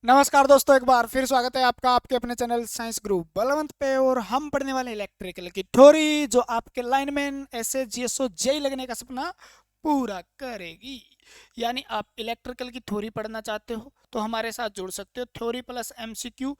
नमस्कार दोस्तों, एक बार फिर स्वागत है आपका आपके अपने चैनल साइंस ग्रुप बलवंत पे। और हम पढ़ने वाले इलेक्ट्रिकल की थ्योरी जो आपके लाइनमैन एसए जीएसओ जेई लगने का सपना पूरा करेगी। यानी आप इलेक्ट्रिकल की थ्योरी पढ़ना चाहते हो तो हमारे साथ जुड़ सकते हो। थ्योरी प्लस एमसीक्यू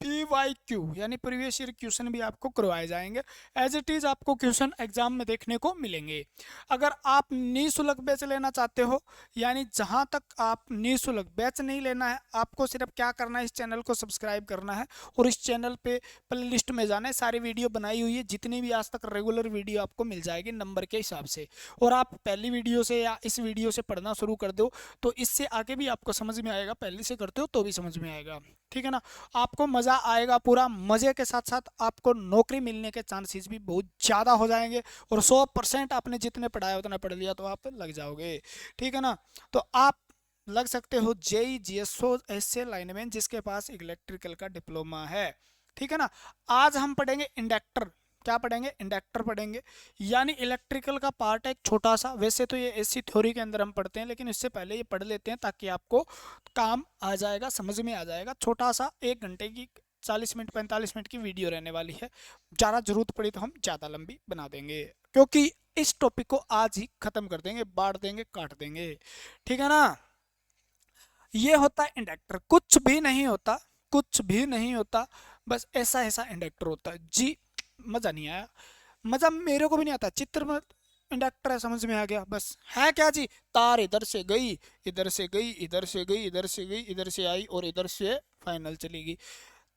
PYQ यानी प्रीवियस ईयर क्वेश्चन भी आपको करवाए जाएंगे। एज इट इज आपको क्वेश्चन एग्जाम में देखने को मिलेंगे। अगर आप निःशुल्क बैच लेना चाहते हो, यानी जहां तक आप निःशुल्क बैच नहीं लेना है, आपको सिर्फ क्या करना है, इस चैनल को सब्सक्राइब करना है और इस चैनल पे प्लेलिस्ट में जाना है। सारी वीडियो बनाई हुई है, जितनी भी आज तक रेगुलर वीडियो आपको मिल जाएगी नंबर के हिसाब से। और आप पहली वीडियो से या इस वीडियो से पढ़ना शुरू कर दो तो इससे आगे भी आपको समझ में आएगा, पहले से करते हो तो भी समझ में आएगा। ठीक है ना। आपको मज़ा आएगा, पूरा मज़े के साथ साथ आपको नौकरी मिलने के चांसेस भी बहुत ज़्यादा हो जाएंगे। और 100% आपने जितने पढ़ाया उतना पढ़ लिया तो आप लग जाओगे। ठीक है ना। तो आप लग सकते हो जेई जीएसओ ऐसे लाइनमैन जिसके पास इलेक्ट्रिकल का डिप्लोमा है। ठीक है ना। आज हम पढ़ेंगे इंडक्टर। क्या पढ़ेंगे? इंडक्टर पढ़ेंगे। यानी इलेक्ट्रिकल का पार्ट है एक छोटा सा। वैसे तो ये ऐसी थ्योरी के अंदर हम पढ़ते हैं, लेकिन इससे पहले ये पढ़ लेते हैं ताकि आपको काम आ जाएगा, समझ में आ जाएगा। छोटा सा 1 घंटे की 40 मिनट 45 मिनट की वीडियो रहने वाली है। ज़्यादा जरूरत पड़ी तो हम ज़्यादा लंबी बना देंगे, क्योंकि इस टॉपिक को आज ही खत्म कर देंगे, बांट देंगे, काट देंगे। ठीक है ना। ये होता है इंडक्टर। कुछ भी नहीं होता, कुछ भी नहीं होता, बस ऐसा ऐसा इंडक्टर होता है जी। मज़ा नहीं आया। मज़ा मेरे को भी नहीं आता। चित्र में इंडक्टर है, समझ में आ गया, बस है क्या जी? तार इधर से गई, इधर से गई, इधर से गई, इधर से गई, इधर से आई और इधर से फाइनल चली गई।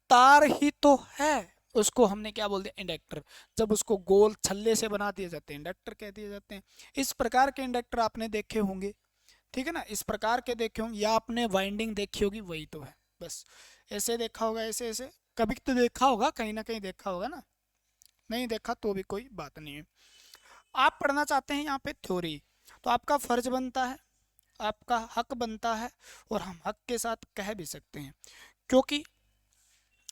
तार ही तो है। उसको हमने क्या बोल दिया? इंडक्टर। जब उसको गोल छल्ले से बना दिए जाते हैं इंडक्टर कह दिए जाते हैं। इस प्रकार के इंडक्टर आपने देखे होंगे। ठीक है ना। इस प्रकार के देखे होंगे या आपने वाइंडिंग देखी होगी, वही तो है बस। ऐसे देखा होगा, ऐसे ऐसे कभी तो देखा होगा, कहीं ना कहीं देखा होगा ना। नहीं देखा तो भी कोई बात नहीं है। आप पढ़ना चाहते हैं यहाँ पे थ्योरी, तो आपका फर्ज बनता है, आपका हक बनता है, और हम हक के साथ कह भी सकते हैं, क्योंकि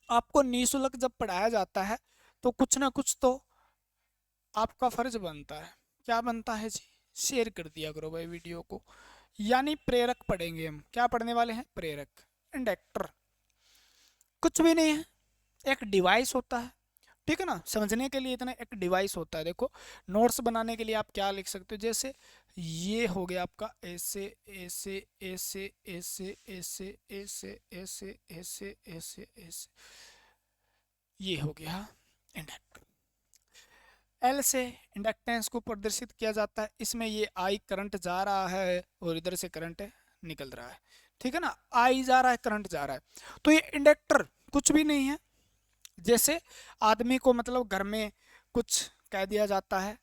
आपको निःशुल्क जब पढ़ाया जाता है तो कुछ ना कुछ तो आपका फर्ज बनता है। क्या बनता है जी? शेयर कर दिया करो भाई वीडियो को। यानी प्रेरक पढ़ेंगे हम। क्या पढ़ने वाले हैं? प्रेरक। इंडक्टर कुछ भी नहीं है, एक डिवाइस होता है। ठीक है ना। समझने के लिए इतना एक डिवाइस होता है। देखो, नोट्स बनाने के लिए आप क्या लिख सकते हो, जैसे ये हो गया आपका ऐसे ऐसे ऐसे ऐसे ऐसे ऐसे ऐसे ऐसे ऐसे ऐसे, ये हो गया इंडक्टर। एल से इंडक्टेंस को प्रदर्शित किया जाता है। इसमें ये आई करंट जा रहा है और इधर से करंट निकल रहा है। ठीक है ना। आई जा रहा है, करंट जा रहा है। तो ये इंडक्टर कुछ भी नहीं है। जैसे आदमी को मतलब घर में कुछ कह दिया जाता है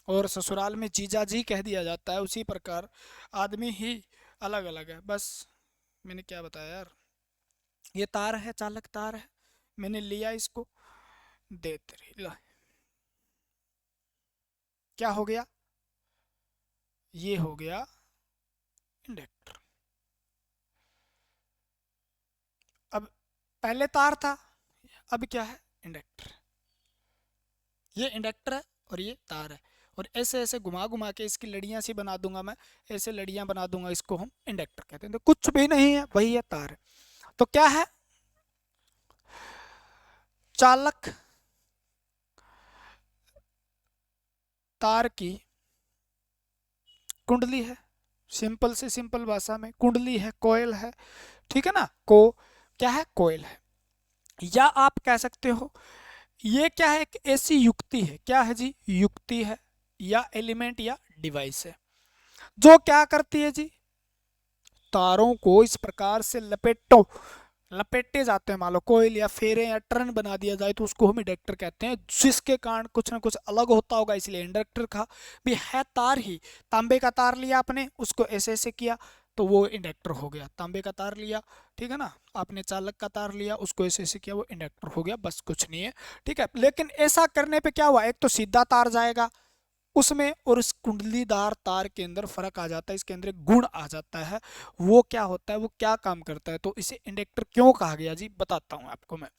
और ससुराल में जीजा जी कह दिया जाता है, उसी प्रकार आदमी ही अलग अलग है बस। मैंने क्या बताया यार। ये तार है, चालक तार है। मैंने लिया इसको, देते रही ला। क्या हो गया? ये हो गया इंडक्टर। अब पहले तार था, अब क्या है? इंडक्टर। ये इंडक्टर है और ये तार है। और ऐसे ऐसे घुमा घुमा के इसकी लड़ियां सी बना दूंगा मैं। ऐसे लड़ियां बना दूंगा, इसको हम इंडक्टर कहते हैं। तो कुछ भी नहीं है, वही है तार। तो क्या है? चालक तार की कुंडली है। सिंपल से सिंपल भाषा में कुंडली है, कोयल है। ठीक है ना। को क्या है? कोयल है। या आप कह सकते हो ये क्या है? एक ऐसी युक्ति है। क्या है जी? युक्ति है या एलिमेंट या डिवाइस है जो क्या करती है जी? तारों को इस प्रकार से लपेटो, लपेटे जाते हैं। मान लो कोयल या फेरे या टर्न बना दिया जाए तो उसको हम इंडक्टर कहते हैं, जिसके कारण कुछ ना कुछ अलग होता होगा, इसलिए इंडक्टर का भी है तार ही। तांबे का तार लिया आपने, उसको ऐसे ऐसे किया तो वो इंडक्टर हो गया। तांबे का तार लिया, ठीक है ना, आपने चालक का तार लिया, उसको ऐसे ऐसे किया, वो इंडक्टर हो गया। बस कुछ नहीं है। ठीक है। लेकिन ऐसा करने पे क्या हुआ? एक तो सीधा तार जाएगा उसमें, और इस कुंडलीदार तार के अंदर फर्क आ जाता है, इसके अंदर एक गुण आ जाता है। वो क्या होता है, वो क्या काम करता है, तो इसे इंडक्टर क्यों कहा गया जी, बताता हूं आपको मैं।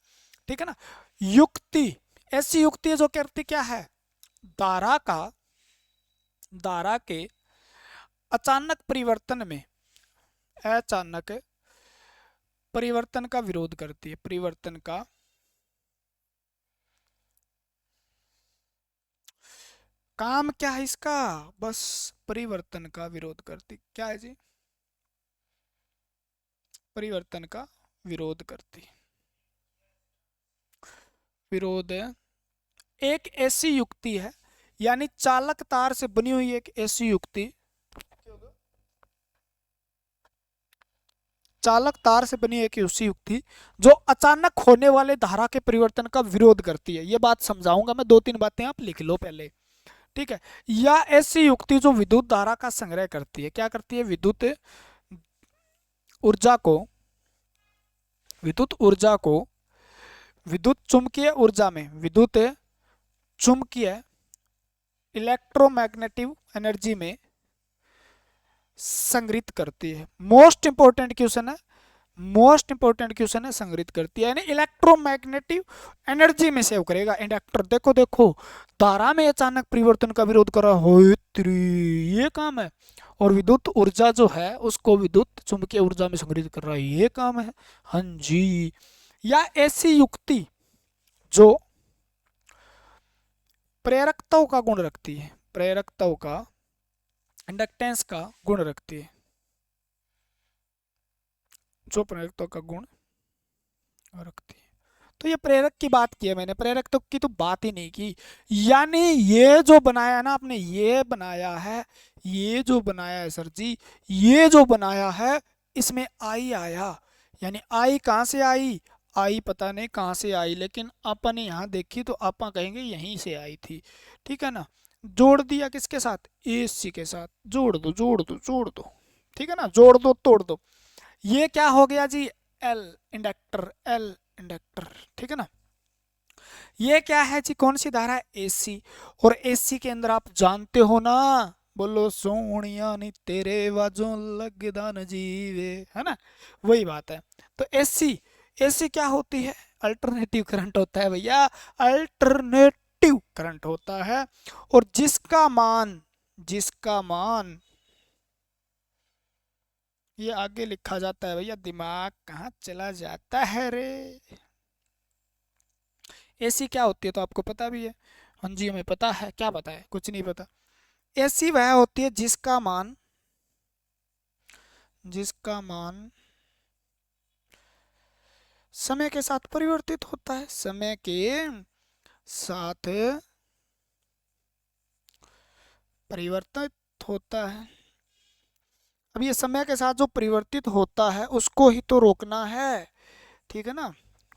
ठीक है ना। युक्ति, ऐसी युक्ति है जो करती क्या है? धारा का, धारा के अचानक परिवर्तन में, अचानक परिवर्तन का विरोध करती है, परिवर्तन का काम क्या है इसका, बस परिवर्तन का विरोध करती, क्या है जी, परिवर्तन का विरोध करती, विरोध है। एक ऐसी युक्ति है, यानी चालक तार से बनी हुई एक ऐसी युक्ति, चालक तार से बनी एक ऐसी युक्ति जो अचानक होने वाले धारा के परिवर्तन का विरोध करती है। ये बात समझाऊंगा मैं, दो तीन बातें आप लिख लो पहले, ठीक है। या ऐसी युक्ति जो विद्युत धारा का संग्रह करती है, क्या करती है, विद्युत ऊर्जा को, विद्युत ऊर्जा को विद्युत चुंबकीय ऊर्जा में, विद्युत चुंबकीय इलेक्ट्रोमैग्नेटिक एनर्जी में संग्रहित करती है। मोस्ट इंपोर्टेंट क्वेश्चन है, मोस्ट इंपोर्टेंट क्वेश्चन है, संग्रहित करती है, यानी इलेक्ट्रोमैग्नेटिक एनर्जी में सेव करेगा इंडक्टर। देखो देखो, धारा में अचानक परिवर्तन का विरोध कर रहा हो, ये काम है। और विद्युत ऊर्जा जो है उसको विद्युत चुंबकीय ऊर्जा में संग्रहित कर रहा है, ये काम है। हाँ जी। या ऐसी युक्ति जो प्रेरकत्व का गुण रखती है, प्रेरकत्व का, इंडक्टेंस का गुण रखती है, जो प्रेरकत्व का गुण रखती है। तो ये प्रेरक की बात की है मैंने, प्रेरकत्व की तो बात ही नहीं की। यानी ये जो बनाया ना आपने, ये बनाया है, ये जो बनाया है सर जी, ये जो बनाया है, इसमें आई आया, यानी आई कहाँ से आई, आई पता नहीं कहाँ से आई, लेकिन अपन ने यहाँ देखी तो अपन कहेंगे यहीं से आई थी, ठीक है ना। जोड़ दिया किसके साथ, एसी के साथ, जोड़ दो जोड़ दो जोड़ दो, ठीक है ना, जोड़ दो तोड़ दो। ये क्या हो गया जी, एल इंडक्टर, एल इंडक्टर, ठीक है ना। ये क्या है जी, कौन सी धारा है, एसी। और एसी के अंदर आप जानते हो ना, बोलो सोनिया नी तेरे वाजों लगदा न जीवे, है ना, वही बात है। तो एसी, एसी क्या होती है, अल्टरनेटिव करंट होता है भैया, अल्टरनेटिव करंट होता है। और जिसका मान, जिसका मान, ये आगे लिखा जाता है भैया, दिमाग कहाँ चला जाता है रे। एसी क्या होती है तो आपको पता भी है, हाँ जी हमें पता है, क्या पता है, कुछ नहीं पता। एसी वह होती है जिसका मान, जिसका मान समय के साथ परिवर्तित होता है, समय के साथ परिवर्तित होता है। अब ये समय के साथ जो परिवर्तित होता है उसको ही तो रोकना है, ठीक है ना।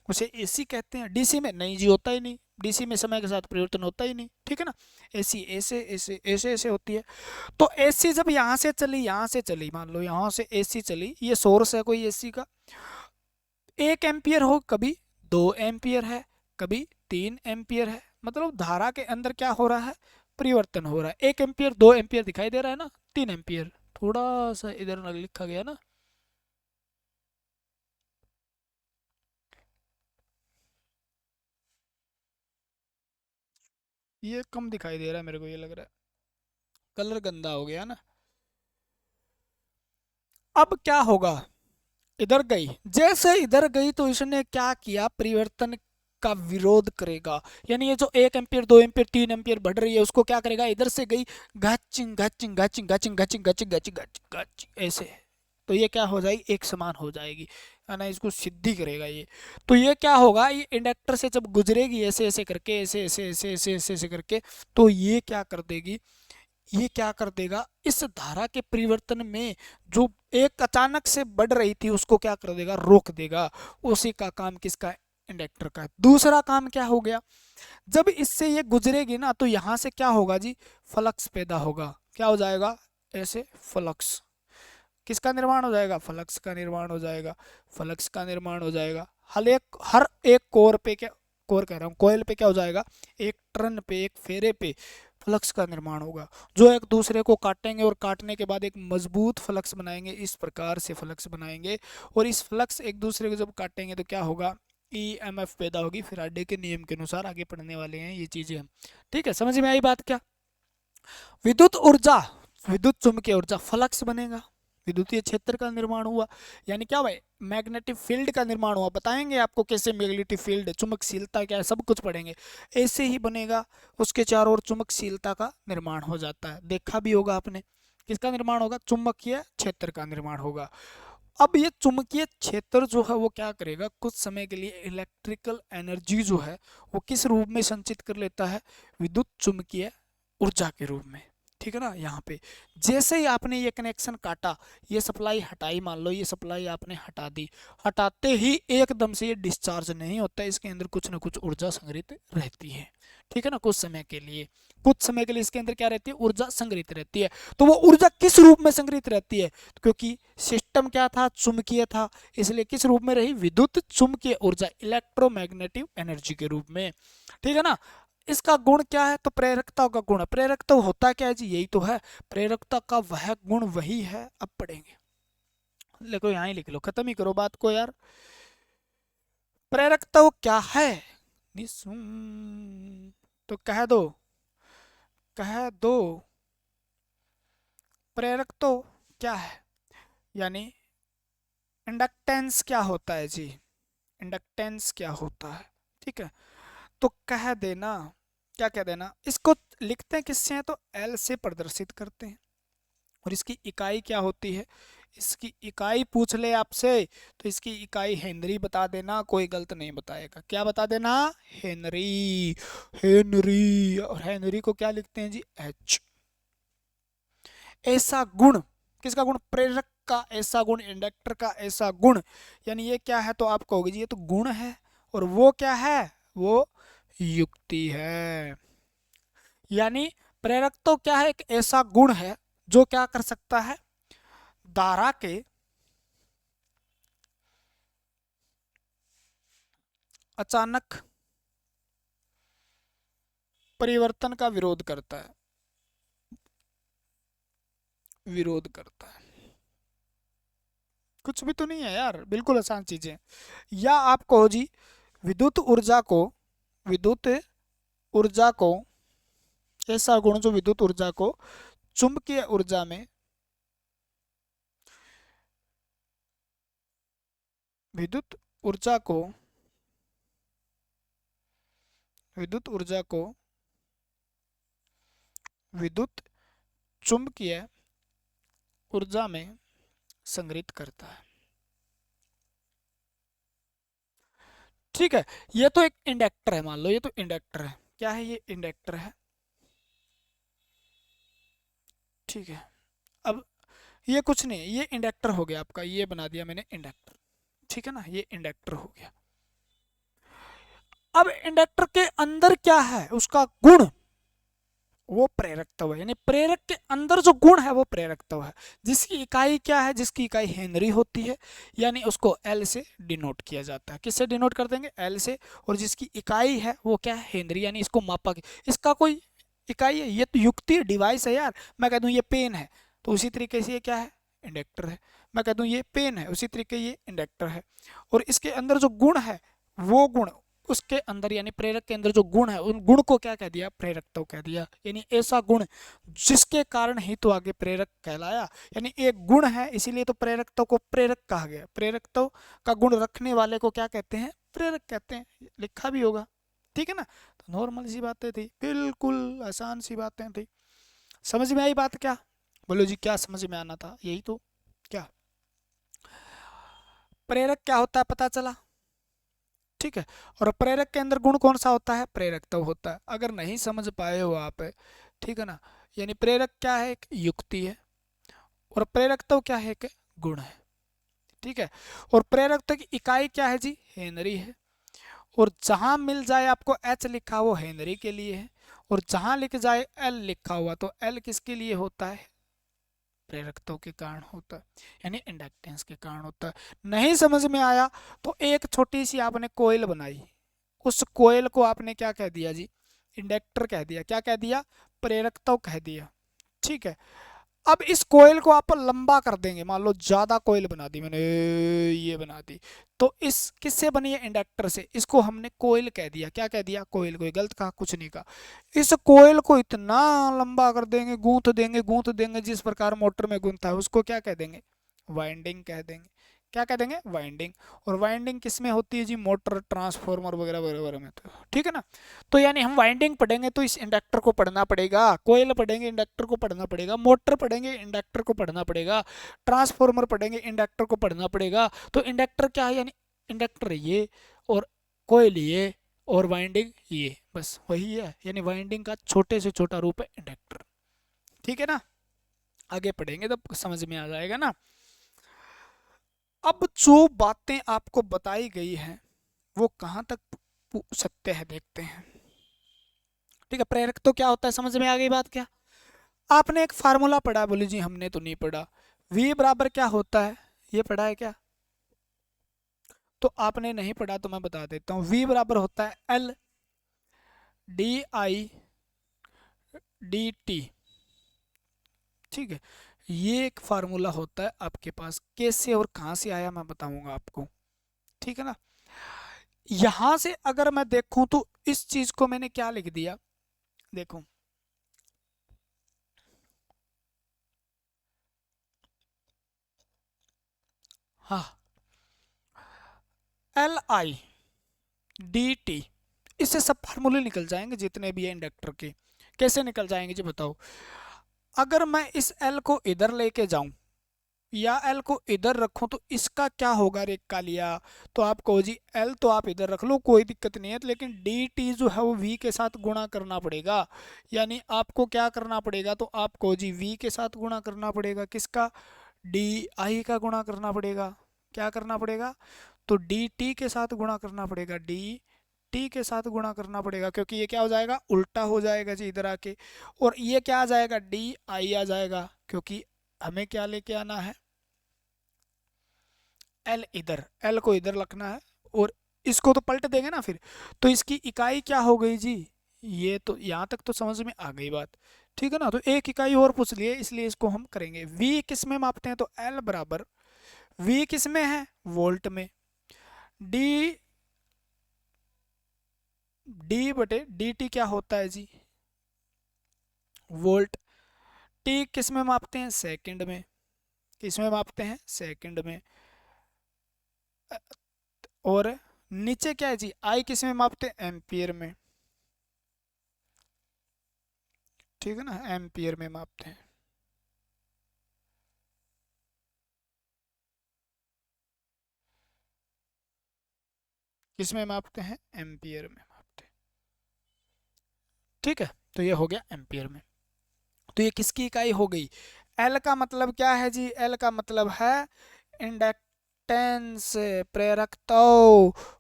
उसे एसी कहते हैं। डीसी में नहीं जी, होता ही नहीं, डीसी में समय के साथ परिवर्तन होता ही नहीं, ठीक है ना। एसी ऐसे ऐसे ऐसे ऐसे होती है। तो एसी जब यहाँ से चली, यहाँ से चली, मान लो यहाँ से एसी चली, ये सोर्स है कोई एसी का, 1 एम्पियर हो, कभी 2 एम्पियर है, कभी 3 एम्पियर है, मतलब धारा के अंदर क्या हो रहा है, परिवर्तन हो रहा है। 1 एम्पियर 2 एम्पियर दिखाई दे रहा है ना, 3 एम्पियर, थोड़ा सा इधर लिखा गया ना, ये कम दिखाई दे रहा है मेरे को, ये लग रहा है कलर गंदा हो गया ना। अब क्या होगा, इधर गई, जैसे इधर गई तो इसने क्या किया, परिवर्तन का विरोध करेगा। यानी ये जो 1 एम्पियर 2 एम्पियर 3 एम्पियर बढ़ रही है उसको क्या करेगा, इधर से गई, गाचिंग गाचिंग गाचिंग गाचिंग गाचिंग गाचिंग गाचिंग गाचिंग गाचिंग ऐसे, तो ये क्या हो जाएगी, एक समान हो जाएगी, है ना, इसको सिद्धि करेगा ये। तो ये क्या होगा, ये इंडक्टर से जब गुजरेगी ऐसे ऐसे करके, ऐसे ऐसे ऐसे ऐसे ऐसे ऐसे करके, तो ये क्या कर देगी, ये क्या कर देगा, इस धारा के परिवर्तन में जो एक अचानक से बढ़ रही थी उसको क्या कर देगा, रोक देगा। उसी का काम किसका, इंडक्टर का। दूसरा काम क्या हो गया, जब इससे ये गुजरेगी ना तो यहां से क्या होगा जी, फ्लक्स पैदा होगा, क्या हो जाएगा, ऐसे फ्लक्स, किसका निर्माण हो जाएगा, फ्लक्स का निर्माण हो जाएगा, फ्लक्स का निर्माण हो जाएगा। हर एक कोर पे, क्या कोर कह रहा हूँ, कोयल पे क्या हो जाएगा, एक टर्न पे, एक फेरे पे फ्लक्स का निर्माण होगा, जो एक दूसरे को काटेंगे और काटने के बाद एक मजबूत फ्लक्स बनाएंगे, इस प्रकार से फ्लक्स बनाएंगे। और इस फ्लक्स एक दूसरे को जब काटेंगे तो क्या होगा, ईएमएफ पैदा होगी। फैराडे के नियम के अनुसार आगे पढ़ने वाले हैं ये चीजें हम, ठीक है, समझ में आई बात क्या। विद्युत ऊर्जा, विद्युत चुम्बकीय ऊर्जा, फ्लक्स बनेगा, विद्युतीय क्षेत्र का निर्माण हुआ, यानी क्या भाई, मैग्नेटिक फील्ड का निर्माण हुआ। बताएंगे आपको कैसे मैग्नेटिक फील्ड, चुंबकशीलता क्या है, सब कुछ पढ़ेंगे। ऐसे ही बनेगा, उसके चारों ओर चुंबकशीलता का निर्माण हो जाता है। देखा भी होगा आपने, किसका निर्माण होगा, चुंबकीय क्षेत्र का निर्माण होगा। अब ये चुंबकीय क्षेत्र जो है वो क्या करेगा, कुछ समय के लिए इलेक्ट्रिकल एनर्जी जो है वो किस रूप में संचित कर लेता है, विद्युत चुंबकीय ऊर्जा के रूप में। ठीक है ना। यहाँ पे जैसे ही आपने ये कनेक्शन काटा, ये सप्लाई हटाई, मान लो ये सप्लाई आपने हटा दी, हटाते ही एकदम से ये डिस्चार्ज नहीं होता है, इसके अंदर कुछ ना कुछ ऊर्जा संग्रहित रहती है। ठीक है ना, कुछ समय के लिए, कुछ समय के लिए इसके अंदर क्या रहती है, ऊर्जा संग्रहित रहती है। तो वो ऊर्जा किस रूप में संग्रहित रहती है, क्योंकि सिस्टम क्या था, चुंबकीय था, इसलिए किस रूप में रही, विद्युत चुंबकीय ऊर्जा, इलेक्ट्रोमैग्नेटिक एनर्जी के रूप में। ठीक है ना। इसका गुण क्या है, तो प्रेरकता का गुण। प्रेरकता होता क्या है जी, यही तो है, प्रेरकता का वह गुण वही है। अब पढ़ेंगे, लिखो यहां ही लिख लो, खत्म ही करो बात को यार। प्रेरकता क्या है, तो कह दो, कह दो, प्रेरक तो क्या है, यानी इंडक्टेंस क्या होता है जी, इंडक्टेंस क्या होता है। ठीक है, तो कह देना, क्या कह देना, इसको लिखते हैं किससे हैं, तो एल से प्रदर्शित करते हैं। और इसकी इकाई क्या होती है, इसकी इकाई पूछ ले आपसे तो इसकी इकाई हेनरी बता देना, कोई गलत नहीं बताएगा। क्या बता देना, हेनरी, हेनरी। और हेनरी को क्या लिखते हैं जी, एच। ऐसा गुण, किसका गुण, प्रेरक का ऐसा गुण, इंडक्टर का ऐसा गुण, यानी ये क्या है, तो आप कहोगे जी ये तो गुण है, और वो क्या है, वो युक्ति है। यानी प्रेरक तो क्या है, एक ऐसा गुण है जो क्या कर सकता है, धारा के अचानक परिवर्तन का विरोध करता है, विरोध करता है। कुछ भी तो नहीं है यार, बिल्कुल आसान चीजें। या आप कहो जी विद्युत ऊर्जा को, विद्युत ऊर्जा को, ऐसा गुण जो विद्युत ऊर्जा को चुंबकीय ऊर्जा में, विद्युत ऊर्जा को, विद्युत ऊर्जा को विद्युत चुंबकीय ऊर्जा में संग्रहित करता है। ठीक है, ये तो एक इंडक्टर है, मान लो ये तो इंडक्टर है, क्या है ये, इंडक्टर है। ठीक है, अब ये कुछ नहीं, ये इंडक्टर हो गया आपका, ये बना दिया मैंने इंडक्टर। ठीक है ना, ये इंडक्टर हो गया। अब इंडक्टर के अंदर क्या है, उसका गुण, वो प्रेरकत्व है, यानी प्रेरक के अंदर जो गुण है वो प्रेरकत्व है, जिसकी इकाई क्या है, जिसकी इकाई हेनरी होती है, यानी उसको एल से डिनोट किया जाता है। किससे डिनोट कर देंगे, एल से। और जिसकी इकाई है वो क्या है, हेनरी, यानी इसको मापा, इसका कोई इकाई है, ये तो युक्ति डिवाइस है यार। मैं कह दूं ये पेन है, तो उसी तरीके से ये क्या है, इंडक्टर है। मैं कह दूं ये पेन है, उसी तरीके ये इंडक्टर है। और इसके अंदर जो गुण है, वो गुण उसके अंदर, यानी प्रेरक के अंदर जो गुण है, उन गुण को क्या कह दिया, प्रेरकत्व कह दिया। यानी ऐसा गुण जिसके कारण ही तो आगे प्रेरक कहलाया, यानी एक गुण है इसीलिए तो प्रेरकत्व को प्रेरक कहा गया। प्रेरकत्व का गुण रखने वाले को क्या कहते हैं, प्रेरक कहते हैं, लिखा भी होगा। ठीक है ना, तो नॉर्मल सी बातें थी, बिल्कुल आसान सी बातें थी। समझ में आई बात क्या, बोलो जी, क्या समझ में आना था, यही तो। क्या प्रेरक क्या होता है पता चला। ठीक है, और प्रेरक के अंदर गुण कौन सा होता है, प्रेरकत्व होता है। अगर नहीं समझ पाए हो आप, ठीक है ना, यानी प्रेरक क्या है, एक युक्ति है, और प्रेरकत्व क्या है, एक गुण है। ठीक है, और प्रेरकत्व की इकाई क्या है जी, हेनरी है। और जहां मिल जाए आपको एच लिखा वो हेनरी के लिए है, और जहां लिख जाए एल लिखा हुआ तो एल किसके लिए होता है, प्रेरकत्व के कारण होता है, यानी इंडक्टेंस के कारण होता है। नहीं समझ में आया तो एक छोटी सी आपने कोयल बनाई, उस कोयल को आपने क्या कह दिया जी, इंडक्टर कह दिया, क्या कह दिया, प्रेरकत्व कह दिया। ठीक है, अब इस कोयल को आप लंबा कर देंगे, मान लो ज्यादा कोयल बना दी मैंने, ये बना दी, तो इस किससे बनी है, इंडक्टर से। इसको हमने कोयल कह दिया, क्या कह दिया, कोयल। कोई गलत कहा, कुछ नहीं कहा। इस कोयल को इतना लंबा कर देंगे, गूंथ देंगे, गूंथ देंगे, जिस प्रकार मोटर में गूंथा है उसको क्या कह देंगे, वाइंडिंग कह देंगे। क्या कह देंगे? वाइंडिंग। और वाइंडिंग किस में होती है जी? मोटर, ट्रांसफार्मर वगैरह वगैरह में। तो ठीक है ना। तो यानी हम वाइंडिंग पढ़ेंगे तो इस इंडक्टर को पढ़ना पड़ेगा, कोयल पढ़ेंगे इंडक्टर को पढ़ना पड़ेगा, मोटर पढ़ेंगे इंडक्टर को पढ़ना पड़ेगा, ट्रांसफार्मर पढ़ेंगे इंडक्टर को पढ़ना पड़ेगा। तो इंडक्टर क्या है? यानी इंडक्टर ये, और कोयल ये, और वाइंडिंग ये, बस वही है। यानी वाइंडिंग का छोटे से छोटा रूप है इंडक्टर। ठीक है ना। आगे पढ़ेंगे तो समझ में आ जाएगा ना। अब जो बातें आपको बताई गई हैं वो कहाँ तक सत्य है देखते हैं। ठीक है। प्रेरक तो क्या होता है, समझ में आ गई बात क्या? आपने एक फार्मूला पढ़ा, बोले जी हमने तो नहीं पढ़ा। V बराबर क्या होता है, ये पढ़ा है क्या? तो आपने नहीं पढ़ा तो मैं बता देता हूँ। V बराबर होता है L DI DT। ठीक है। ये एक फार्मूला होता है आपके पास। कैसे और कहाँ से आया मैं बताऊंगा आपको। ठीक है ना। यहां से अगर मैं देखूं तो इस चीज को मैंने क्या लिख दिया, देखो। हाँ, LI DT, इससे सब फार्मूले निकल जाएंगे जितने भी है इंडक्टर के। कैसे निकल जाएंगे जी बताओ। अगर मैं इस L को इधर लेके जाऊं या L को इधर रखूं तो इसका क्या होगा? रेख का लिया तो आप कहो जी L तो आप इधर रख लो, कोई दिक्कत नहीं है, लेकिन DT जो है वो V के साथ गुणा करना पड़ेगा। यानी आपको क्या करना पड़ेगा? तो आप कहो जी V के साथ गुणा करना पड़ेगा। किसका? DI का गुणा करना पड़ेगा। क्या करना पड़ेगा? तो DT के साथ गुणा करना पड़ेगा, DT के साथ गुणा करना पड़ेगा, क्योंकि ये क्या हो जाएगा? उल्टा हो जाएगा जी इधर आके। और ये क्या आ जाएगा? DI आ जाएगा, क्योंकि हमें क्या लेके आना है? L इधर, L को इधर रखना है, और इसको तो पलट देंगे ना फिर। तो इसकी इकाई क्या हो गई जी? ये तो यहाँ तक तो समझ में आ गई बात। ठीक है ना। तो एक इकाई और पूछ लिए, इसलिए इसको हम करेंगे। V किस में मापते हैं? तो L बराबर V किस में है? वोल्ट में। D D बटे DT क्या होता है जी? वोल्ट। T किस में मापते हैं? सेकंड में। किस में मापते हैं? सेकंड में। और नीचे क्या है जी? I किस में मापते हैं? एम्पियर में। ठीक है ना, एम्पियर में मापते हैं। किस में मापते हैं? एम्पियर में मापते हैं। ठीक है। तो ये हो गया एम्पियर में। तो ये किसकी इकाई हो गई? एल का मतलब क्या है जी? एल का मतलब है इंडक्टेंस, प्रेरकता।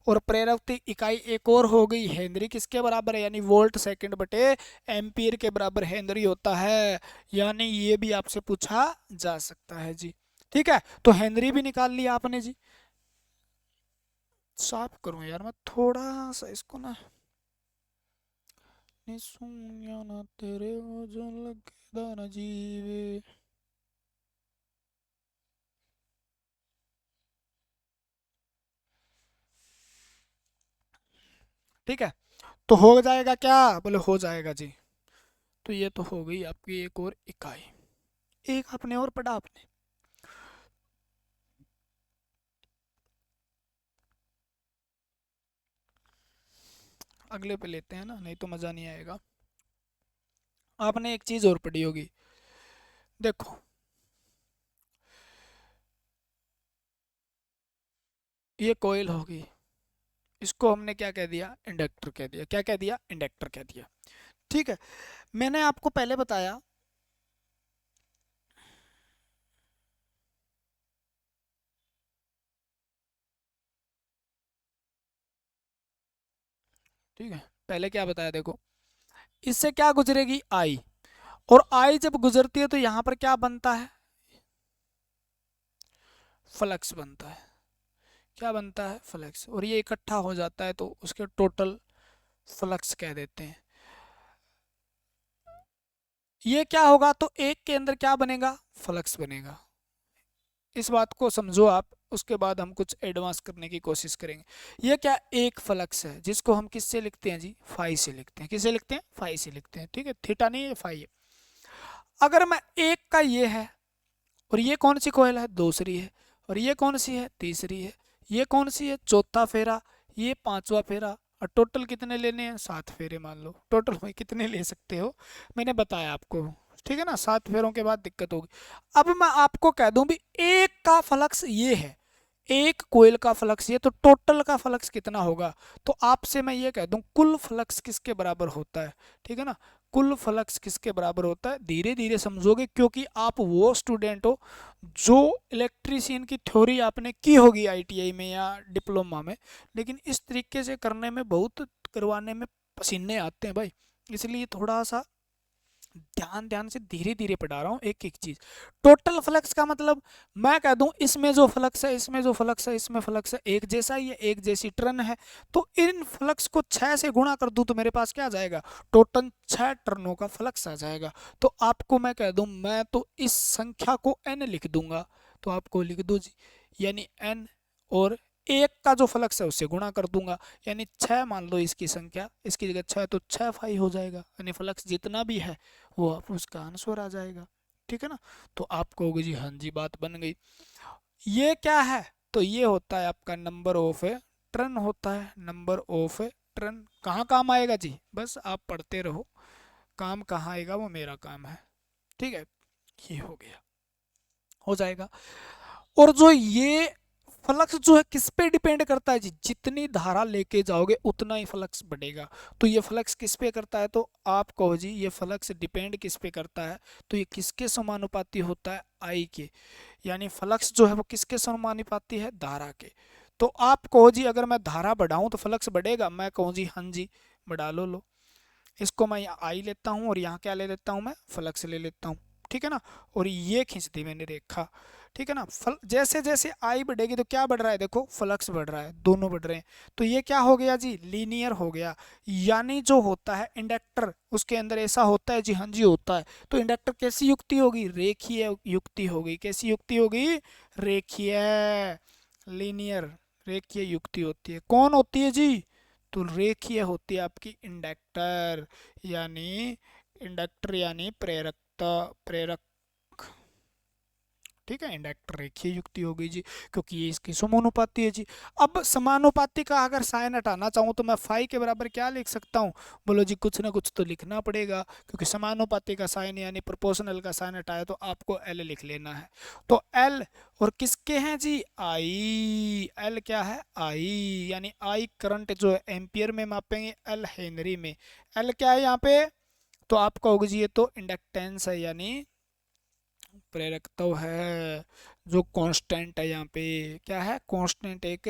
और प्रेरकता इकाई एक और हो गई हेनरी। किसके बराबर है? यानी वोल्ट सेकंड बटे एम्पियर के बराबर हेनरी होता है। यानी ये भी आपसे पूछा जा सकता है जी। ठीक है। तो हेनरी भी निकाल लिया आपने जी। साफ करूं यार मैं थोड़ा सा इसको ना। नी सुनिया ना तेरे वो जो लगेदा ना जीवे। ठीक है। तो हो जाएगा क्या? बोले हो जाएगा जी। तो ये तो हो गई आपकी एक और इकाई। एक आपने और पढ़ा आपने। अगले पे लेते हैं ना, नहीं तो मज़ा नहीं आएगा। आपने एक चीज़ और पढ़ी होगी, देखो। ये कोयल होगी, इसको हमने क्या कह दिया? इंडक्टर कह दिया। क्या कह दिया? इंडक्टर कह दिया। ठीक है। मैंने आपको पहले बताया, ठीक है, पहले क्या बताया देखो। इससे क्या गुजरेगी? आई। और आई जब गुजरती है तो यहाँ पर क्या बनता है? फ्लक्स बनता है। क्या बनता है? फ्लक्स। और ये इकट्ठा हो जाता है तो उसके टोटल फ्लक्स कह देते हैं। ये क्या होगा? तो एक के अंदर क्या बनेगा? फ्लक्स बनेगा। इस बात को समझो आप, उसके बाद हम कुछ एडवांस करने की कोशिश करेंगे। ये क्या? एक फ्लक्स है, जिसको हम किससे लिखते हैं जी? फाई से लिखते हैं। किससे लिखते हैं? फाई से लिखते हैं। ठीक है, थीटा नहीं, ये फाई है। अगर मैं एक का ये है और ये कौन सी कोयल है, दूसरी है, और ये कौन सी है, तीसरी है, ये कौन सी है, चौथा फेरा, ये पांचवा फेरा, और टोटल कितने लेने हैं, 7 फेरे मान लो, टोटल में कितने ले सकते हो मैंने बताया आपको, ठीक है ना, 7 फेरों के बाद दिक्कत होगी। अब मैं आपको कह दूं भी एक का फ्लक्स ये है, एक कोयल का फ्लक्स ये, तो टोटल का फ्लक्स कितना होगा, तो आपसे मैं ये कह दूं कुल फ्लक्स किसके बराबर होता है, ठीक है ना, कुल फ्लक्स किसके बराबर होता है, धीरे धीरे समझोगे क्योंकि आप वो स्टूडेंट हो जो इलेक्ट्रीशियन की थ्योरी आपने की होगी आईटीआई में या डिप्लोमा में, लेकिन इस तरीके से करने में बहुत करवाने में पसीने आते हैं भाई, इसलिए थोड़ा सा ध्यान ध्यान से धीरे धीरे पढ़ा रहा हूँ एक एक चीज। टोटल फ्लक्स का मतलब मैं कह दूं इसमें जो फ्लक्स है, इसमें जो फ्लक्स है, इसमें फ्लक्स है, एक जैसा ही है, एक जैसी टर्न है, तो इन फ्लक्स को 6 से गुणा कर दूं तो मेरे पास क्या आ जाएगा, टोटल 6 टर्नों का फ्लक्स आ जाएगा। तो आपको मैं कह दूं मैं तो इस संख्या को n लिख दूंगा, तो आपको लिख दो जी, यानी n, और एक का जो फ्लक्स है उससे गुणा कर दूंगा, यानी 6 मान लो इसकी संख्या, इसकी जगह 6 तो 6 फाई हो जाएगा, यानी फ्लक्स जितना भी है वो आप उसका आंसर आ जाएगा, ठीक है ना। तो आप कहोगे जी हाँ जी बात बन गई। ये क्या है, तो ये होता है आपका नंबर ऑफ टर्न होता है, नंबर ऑफ टर्न कहाँ काम आएगा जी, बस आप पढ़ते रहो, काम कहाँ आएगा वो मेरा काम है, ठीक है, ये हो गया, हो जाएगा। और जो ये फ्लक्स जो है किस पे डिपेंड करता है जी, जितनी धारा लेके जाओगे उतना ही फ्लक्स बढ़ेगा, तो ये फ्लक्स किस पे करता है, तो आप कहो जी ये फ्लक्स डिपेंड किस पे करता है, तो ये किसके समानुपाती होता है, आई के, यानी फ्लक्स जो है वो किसके समानुपाती है, धारा के। तो आप कहो जी अगर मैं धारा बढ़ाऊं तो फ्लक्स बढ़ेगा, मैं कहूँ जी हाँ जी बढ़ा लो, इसको मैं यहाँ आई लेता हूँ और यहाँ क्या ले लेता हूँ, मैं फ्लक्स ले लेता हूँ, ठीक है ना, और ये खींच दी मैंने रेखा, ठीक है ना। जैसे जैसे आई बढ़ेगी तो क्या बढ़ रहा है, देखो फ्लक्स बढ़ रहा है, दोनों बढ़ रहे हैं, तो ये क्या हो गया जी, लीनियर हो गया, यानी जो होता है इंडक्टर उसके अंदर ऐसा होता है जी, हाँ जी होता है, तो इंडक्टर कैसी युक्ति होगी, रेखीय युक्ति होगी, कैसी युक्ति होगी, रेखीय, लीनियर, रेखीय युक्ति होती है, कौन होती है जी, तो रेखीय होती है आपकी इंडक्टर, यानी इंडक्टर यानी प्रेरकता, प्रेरक, ठीक है, इंडक्टर रेखीय युक्ति हो गई जी, क्योंकि ये इसकी समानुपाती है जी। अब समानुपाती का अगर साइन हटाना चाहूँ तो मैं फाई के बराबर क्या लिख सकता हूँ, बोलो जी कुछ ना कुछ तो लिखना पड़ेगा, क्योंकि समानुपाती का साइन यानी प्रोपोर्शनल का साइन हटाया तो आपको एल लिख लेना है, तो एल और किसके हैं जी, आई, एल क्या है, आई, यानी आई करंट जो है एम्पियर में मापेंगे, एल हेनरी में, एल क्या है यहाँ पे, तो आप कहोगे जी ये तो इंडक्टेंस है, यानी प्रेरकत्व है, जो कांस्टेंट है यहाँ पे, क्या है, कांस्टेंट, एक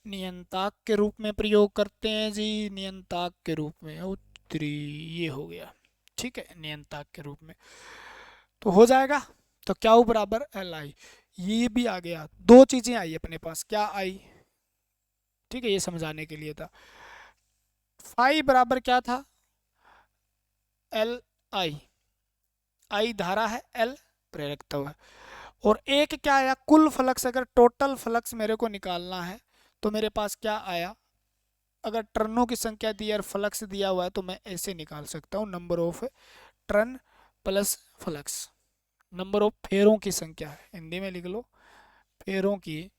नियंताक के रूप में प्रयोग करते हैं जी, नियंताक के रूप में, उत्तरी, ये हो गया, ठीक है, नियंताक के रूप में, तो हो जाएगा, तो क्या हो बराबर एल आई, ये भी आ गया, दो चीजें आई अपने पास, क्या आई, ठीक है, ये समझाने के लिए था, फाई बराबर क्या था, एल आई, आई धारा है, एल प्रेरकत्व है, और एक क्या आया, कुल फ्लक्स, अगर टोटल फ्लक्स मेरे को निकालना है तो मेरे पास क्या आया, अगर टर्नों की संख्या दी और फ्लक्स दिया हुआ है तो मैं ऐसे निकाल सकता हूँ, number of turn plus flux, number of फेरों की संख्या, हिंदी में लिख लो फेरों की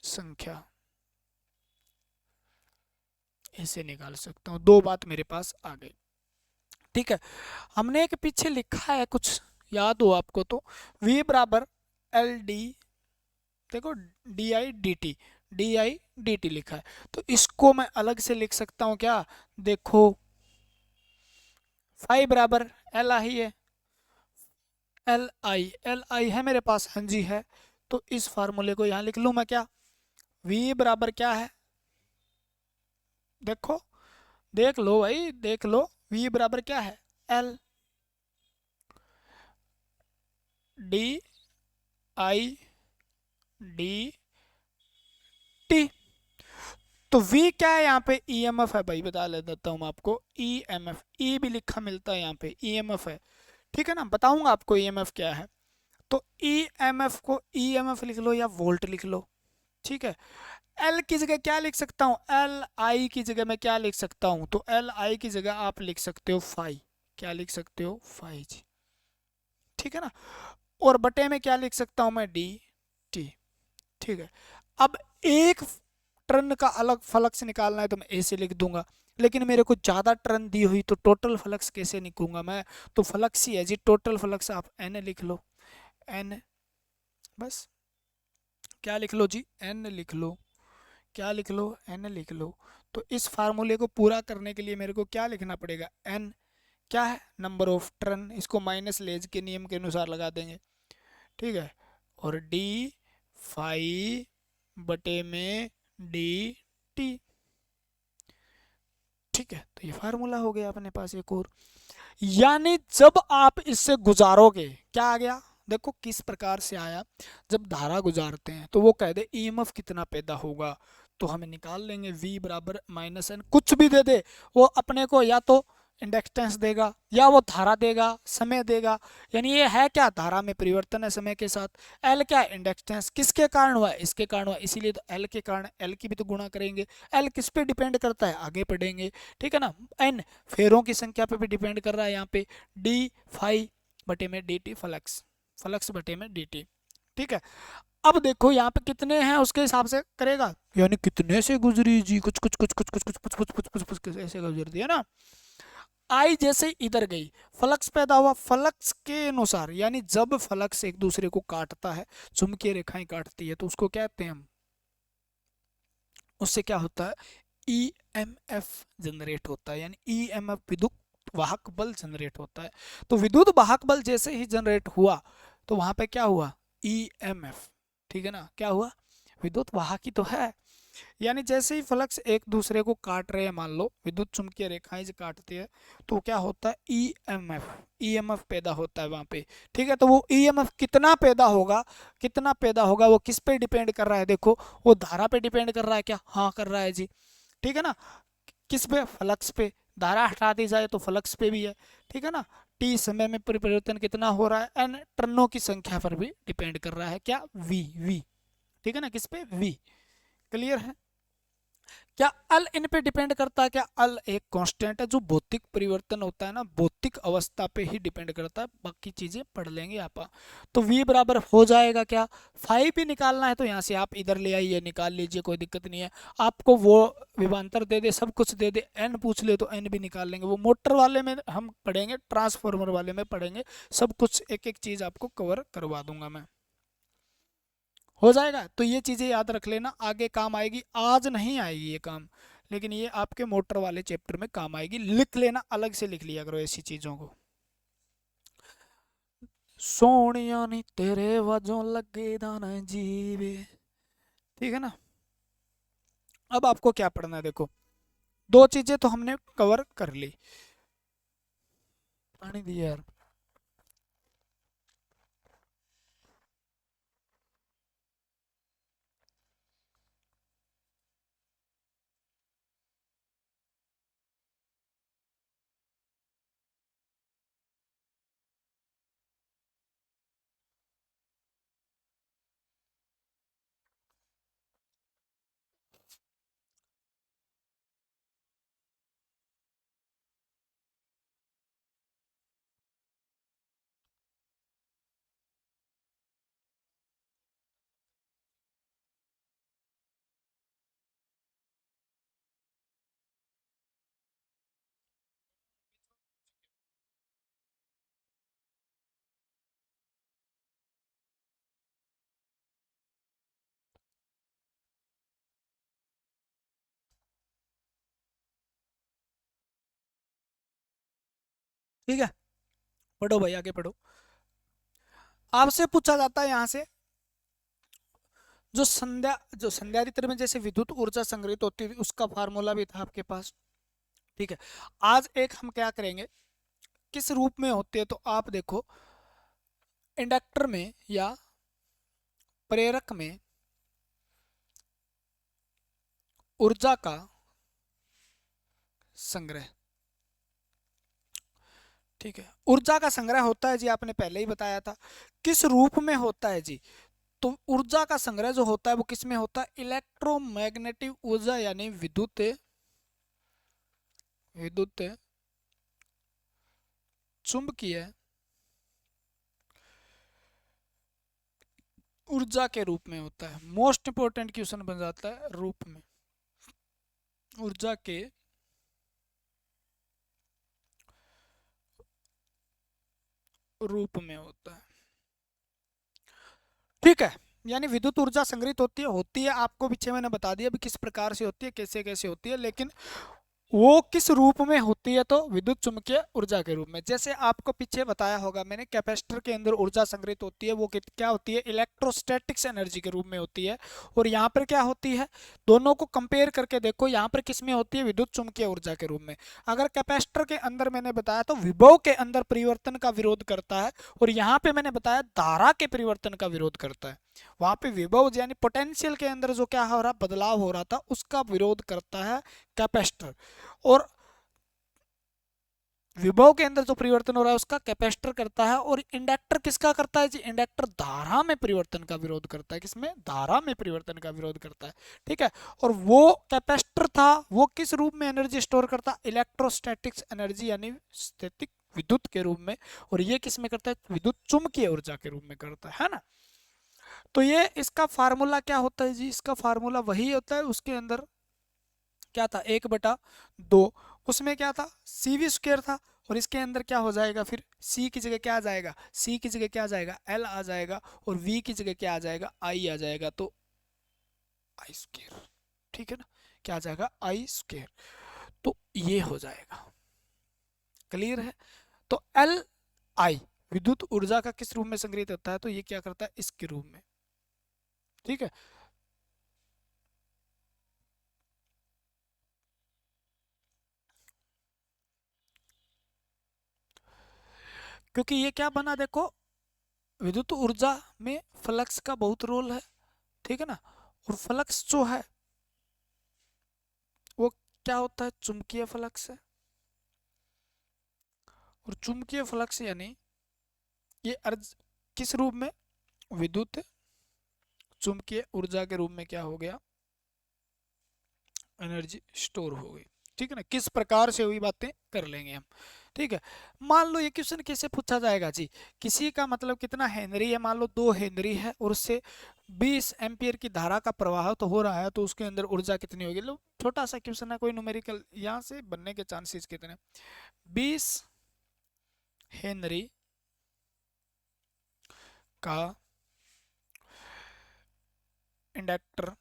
संख्या, ऐसे निकाल सकता हूँ, दो बात मेरे पास आ गई, ठीक है। हमने एक पीछे लिखा है कुछ, याद हो आपको तो, V बराबर एल डी, देखो D I D T, D I D T लिखा है, तो इसको मैं अलग से लिख सकता हूँ क्या, देखो फाई बराबर एल आई है, एल आई है मेरे पास, हाँ जी है, तो इस फार्मूले को यहाँ लिख लूँ मैं, क्या V बराबर क्या है, देखो देख लो भाई देख लो, V बराबर क्या है, L D I D T, तो V क्या है यहाँ पे, EMF है भाई, बता देता हूँ मैं आपको, EMF, E भी लिखा मिलता है यहाँ पे, EMF है, ठीक है ना, बताऊंगा आपको EMF क्या है, तो EMF को EMF लिख लो या वोल्ट लिख लो, ठीक है। L की जगह क्या लिख सकता हूँ, एल आई की जगह मैं क्या लिख सकता हूँ, तो एल आई की जगह आप लिख सकते हो फाई, क्या लिख सकते हो, फाई जी, ठीक है ना। और बटे में क्या लिख सकता हूं मैं, डी टी। ठीक है, अब एक टर्न का अलग फ्लक्स निकालना है तो मैं ऐसे लिख दूंगा, लेकिन मेरे को ज्यादा टर्न दी हुई तो टोटल फ्लक्स कैसे निकालूंगा मैं, तो फ्लक्स ही है जी, टोटल फ्लक्स आप एन लिख लो, एन, बस क्या लिख लो जी, एन लिख लो, क्या लिख लो, एन लिख लो। तो इस फार्मूले को पूरा करने के लिए मेरे को क्या लिखना पड़ेगा, एन क्या है, नंबर ऑफ टर्न, इसको माइनस लेज के नियम के अनुसार लगा देंगे। ठीक है, और डी फाइव बटे में डी टी। ठीक है, तो ये फार्मूला हो गया अपने पास एक और। यानी जब आप इससे गुजारोगे, क्या आ गया देखो किस प्रकार से आया, जब धारा गुजारते हैं तो वो कह दे ईएमएफ कितना पैदा होगा, तो हमें निकाल लेंगे v बराबर माइनस एन, कुछ भी दे दे वो अपने को या तो इंडक्टेंस देगा या वो धारा देगा, समय देगा। यानी ये है क्या, धारा में परिवर्तन है समय के साथ। एल क्या है, इंडक्टेंस, किसके कारण हुआ, इसके कारण हुआ, इसीलिए तो एल के कारण एल की भी तो गुणा करेंगे। एल किस पे डिपेंड करता है, आगे पढ़ेंगे। ठीक है ना, एन फेरों की संख्या पे भी डिपेंड कर रहा है यहाँ पे, डी फाइव बटे में डी टी फ्लक्स, फ्लक्स बटे में डी टी। ठीक है, अब देखो यहाँ पे कितने हैं उसके हिसाब से करेगा, यानी कितने से गुजरी जी, कुछ कुछ कुछ कुछ कुछ कुछ कुछ कुछ कुछ कुछ कुछ ऐसे गुजर दिया ना। आई जैसे इधर गई, फ्लक्स पैदा हुआ, फ्लक्स के अनुसार, यानी जब फ्लक्स एक दूसरे को काटता है, चुंबकीय रेखाएं काटती है, तो उसको कहते हैं हम, उससे क्या होता है, ईएमएफ जनरेट होता है, यानी ईएमएफ विद्युत वाहक बल जनरेट होता है। तो विद्युत वाहक बल जैसे ही जनरेट हुआ तो वहां पे क्या हुआ, ईएमएफ। ठीक है ना, क्या हुआ, विद्युत वाहक ही तो है। यानी जैसे ही फ्लक्स एक दूसरे को काट रहे हैं, मान लो विद्युत चुंबकीय रेखाएं जो काटती है, तो क्या होता है, ईएमएफ, ईएमएफ पैदा होता है वहां पे। ठीक है, तो वो ईएमएफ कितना पैदा होगा, कितना पैदा होगा, वो किस पे डिपेंड कर रहा है, देखो वो धारा पे डिपेंड कर रहा है क्या, हाँ कर रहा है जी। ठीक है ना, किस पे, फ्लक्स पे, धारा हटा दी जाए तो फ्लक्स पे भी है। ठीक है ना, टी समय में परिवर्तन कितना हो रहा है, एन टर्नों की संख्या पर भी डिपेंड कर रहा है, क्या, वी वी। ठीक है ना, किस पे, वी। क्लियर है, क्या अल इन पे डिपेंड करता है, क्या अल एक कांस्टेंट है जो भौतिक परिवर्तन होता है ना, भौतिक अवस्था पे ही डिपेंड करता है, बाकी चीजें पढ़ लेंगे आप। तो v बराबर हो जाएगा क्या, फाइव भी निकालना है तो यहाँ से आप इधर ले आइए, निकाल लीजिए, कोई दिक्कत नहीं है। आपको वो विभवांतर दे दे, सब कुछ दे दे, n पूछ ले तो n भी निकाल लेंगे, वो मोटर वाले में हम पढ़ेंगे, ट्रांसफॉर्मर वाले में पढ़ेंगे, सब कुछ एक एक चीज आपको कवर करवा दूंगा मैं। हो जाएगा, तो ये चीजें याद रख लेना, आगे काम आएगी, आज नहीं आएगी ये काम, लेकिन ये आपके मोटर वाले चैप्टर में काम आएगी, लिख लेना, अलग से लिख लिया करो ऐसी चीजों को। सोनिया नी तेरे वजों लगे दाना जीवे। ठीक है ना, अब आपको क्या पढ़ना है, देखो दो चीजें तो हमने कवर कर ली। पानी दिया यार, ठीक है, पढ़ो भाई, आगे पढ़ो। आपसे पूछा जाता है यहाँ से, जो संध्यारित्र में जैसे विद्युत ऊर्जा संग्रहित होती थी, उसका फार्मूला भी था आपके पास। ठीक है, आज एक हम क्या करेंगे, किस रूप में होती है, तो आप देखो इंडक्टर में या प्रेरक में ऊर्जा का संग्रह। ठीक है, ऊर्जा का संग्रह होता है जी, आपने पहले ही बताया था, किस रूप में होता है जी, तो ऊर्जा का संग्रह जो होता है वो किस में होता है, इलेक्ट्रोमैग्नेटिक ऊर्जा, यानी विद्युत, विद्युत चुंबकीय ऊर्जा के रूप में होता है। मोस्ट इंपोर्टेंट क्वेश्चन बन जाता है रूप में, ऊर्जा के रूप में होता है। ठीक है, यानी विद्युत ऊर्जा संग्रहित होती है आपको पीछे मैंने बता दिया भी किस प्रकार से होती है, कैसे कैसे होती है, लेकिन वो किस रूप में होती है, तो विद्युत चुम्बकीय ऊर्जा के रूप में। जैसे आपको पीछे बताया होगा मैंने, कैपेसिटर के अंदर ऊर्जा संग्रहित होती है, वो क्या होती है, इलेक्ट्रोस्टैटिक्स एनर्जी के रूप में होती है। और यहाँ पर क्या होती है, दोनों को कंपेयर करके देखो, यहाँ पर किस में होती है, विद्युत चुम्बकीय ऊर्जा के रूप में। अगर कैपेसिटर के अंदर मैंने बताया तो विभव के अंदर परिवर्तन का विरोध करता है, और यहाँ पे मैंने बताया धारा के परिवर्तन का विरोध करता है। वहां पे विभव यानी पोटेंशियल के अंदर जो क्या हो रहा, बदलाव हो रहा था, उसका विरोध करता है कैपेसिटर। और विभव के अंदर जो परिवर्तन हो रहा है उसका कैपेसिटर करता है। और इंडक्टर किसका करता है जी, इंडक्टर धारा में परिवर्तन का विरोध करता है। किसमें, धारा में परिवर्तन का विरोध करता है। ठीक है, और वो कैपेसिटर था वो किस रूप में एनर्जी स्टोर करता है, इलेक्ट्रोस्टैटिक्स एनर्जी यानी स्थैतिक विद्युत के रूप में। और ये किस में करता है, विद्युत चुम्बकीय ऊर्जा के रूप में करता है ना। तो ये इसका फार्मूला क्या होता है जी, इसका फार्मूला वही होता है, उसके अंदर क्या था, 1/2, उसमें क्या था, CV² था। और इसके अंदर क्या हो जाएगा, फिर C की जगह क्या आ जाएगा, C की जगह क्या आ जाएगा, L आ जाएगा, और V की जगह क्या आ जाएगा, I आ जाएगा, तो I²। ठीक है ना, क्या आ जाएगा, I²। तो ये हो जाएगा, क्लियर है। तो Li विद्युत ऊर्जा का किस रूप में संग्रहित होता है, तो ये क्या करता है, इसके रूप में। ठीक है, क्योंकि ये क्या बना देखो, विद्युत ऊर्जा में फ्लक्स का बहुत रोल है। ठीक है ना, और फ्लक्स जो है वो क्या होता है, चुंबकीय फ्लक्स है। और चुंबकीय फ्लक्स यानी ये अर्ज किस रूप में, विद्युत चुंबकीय ऊर्जा के रूप में क्या हो गया, एनर्जी स्टोर हो गई। ठीक है ना, किस प्रकार से हुई बातें कर लेंगे हम। ठीक है, मान लो ये क्वेश्चन कैसे पूछा जाएगा जी, किसी का मतलब कितना हेनरी है, मान लो 2 हेनरी है, और उससे 20 एम्पियर की धारा का प्रवाह तो हो रहा है, तो उसके अंदर ऊर्जा कितनी होगी। लो छोटा सा क्वेश्चन है, कोई न्यूमेरिकल यहाँ से बनने के चांसेस कितने, 20 हेनरी का इंडक्टर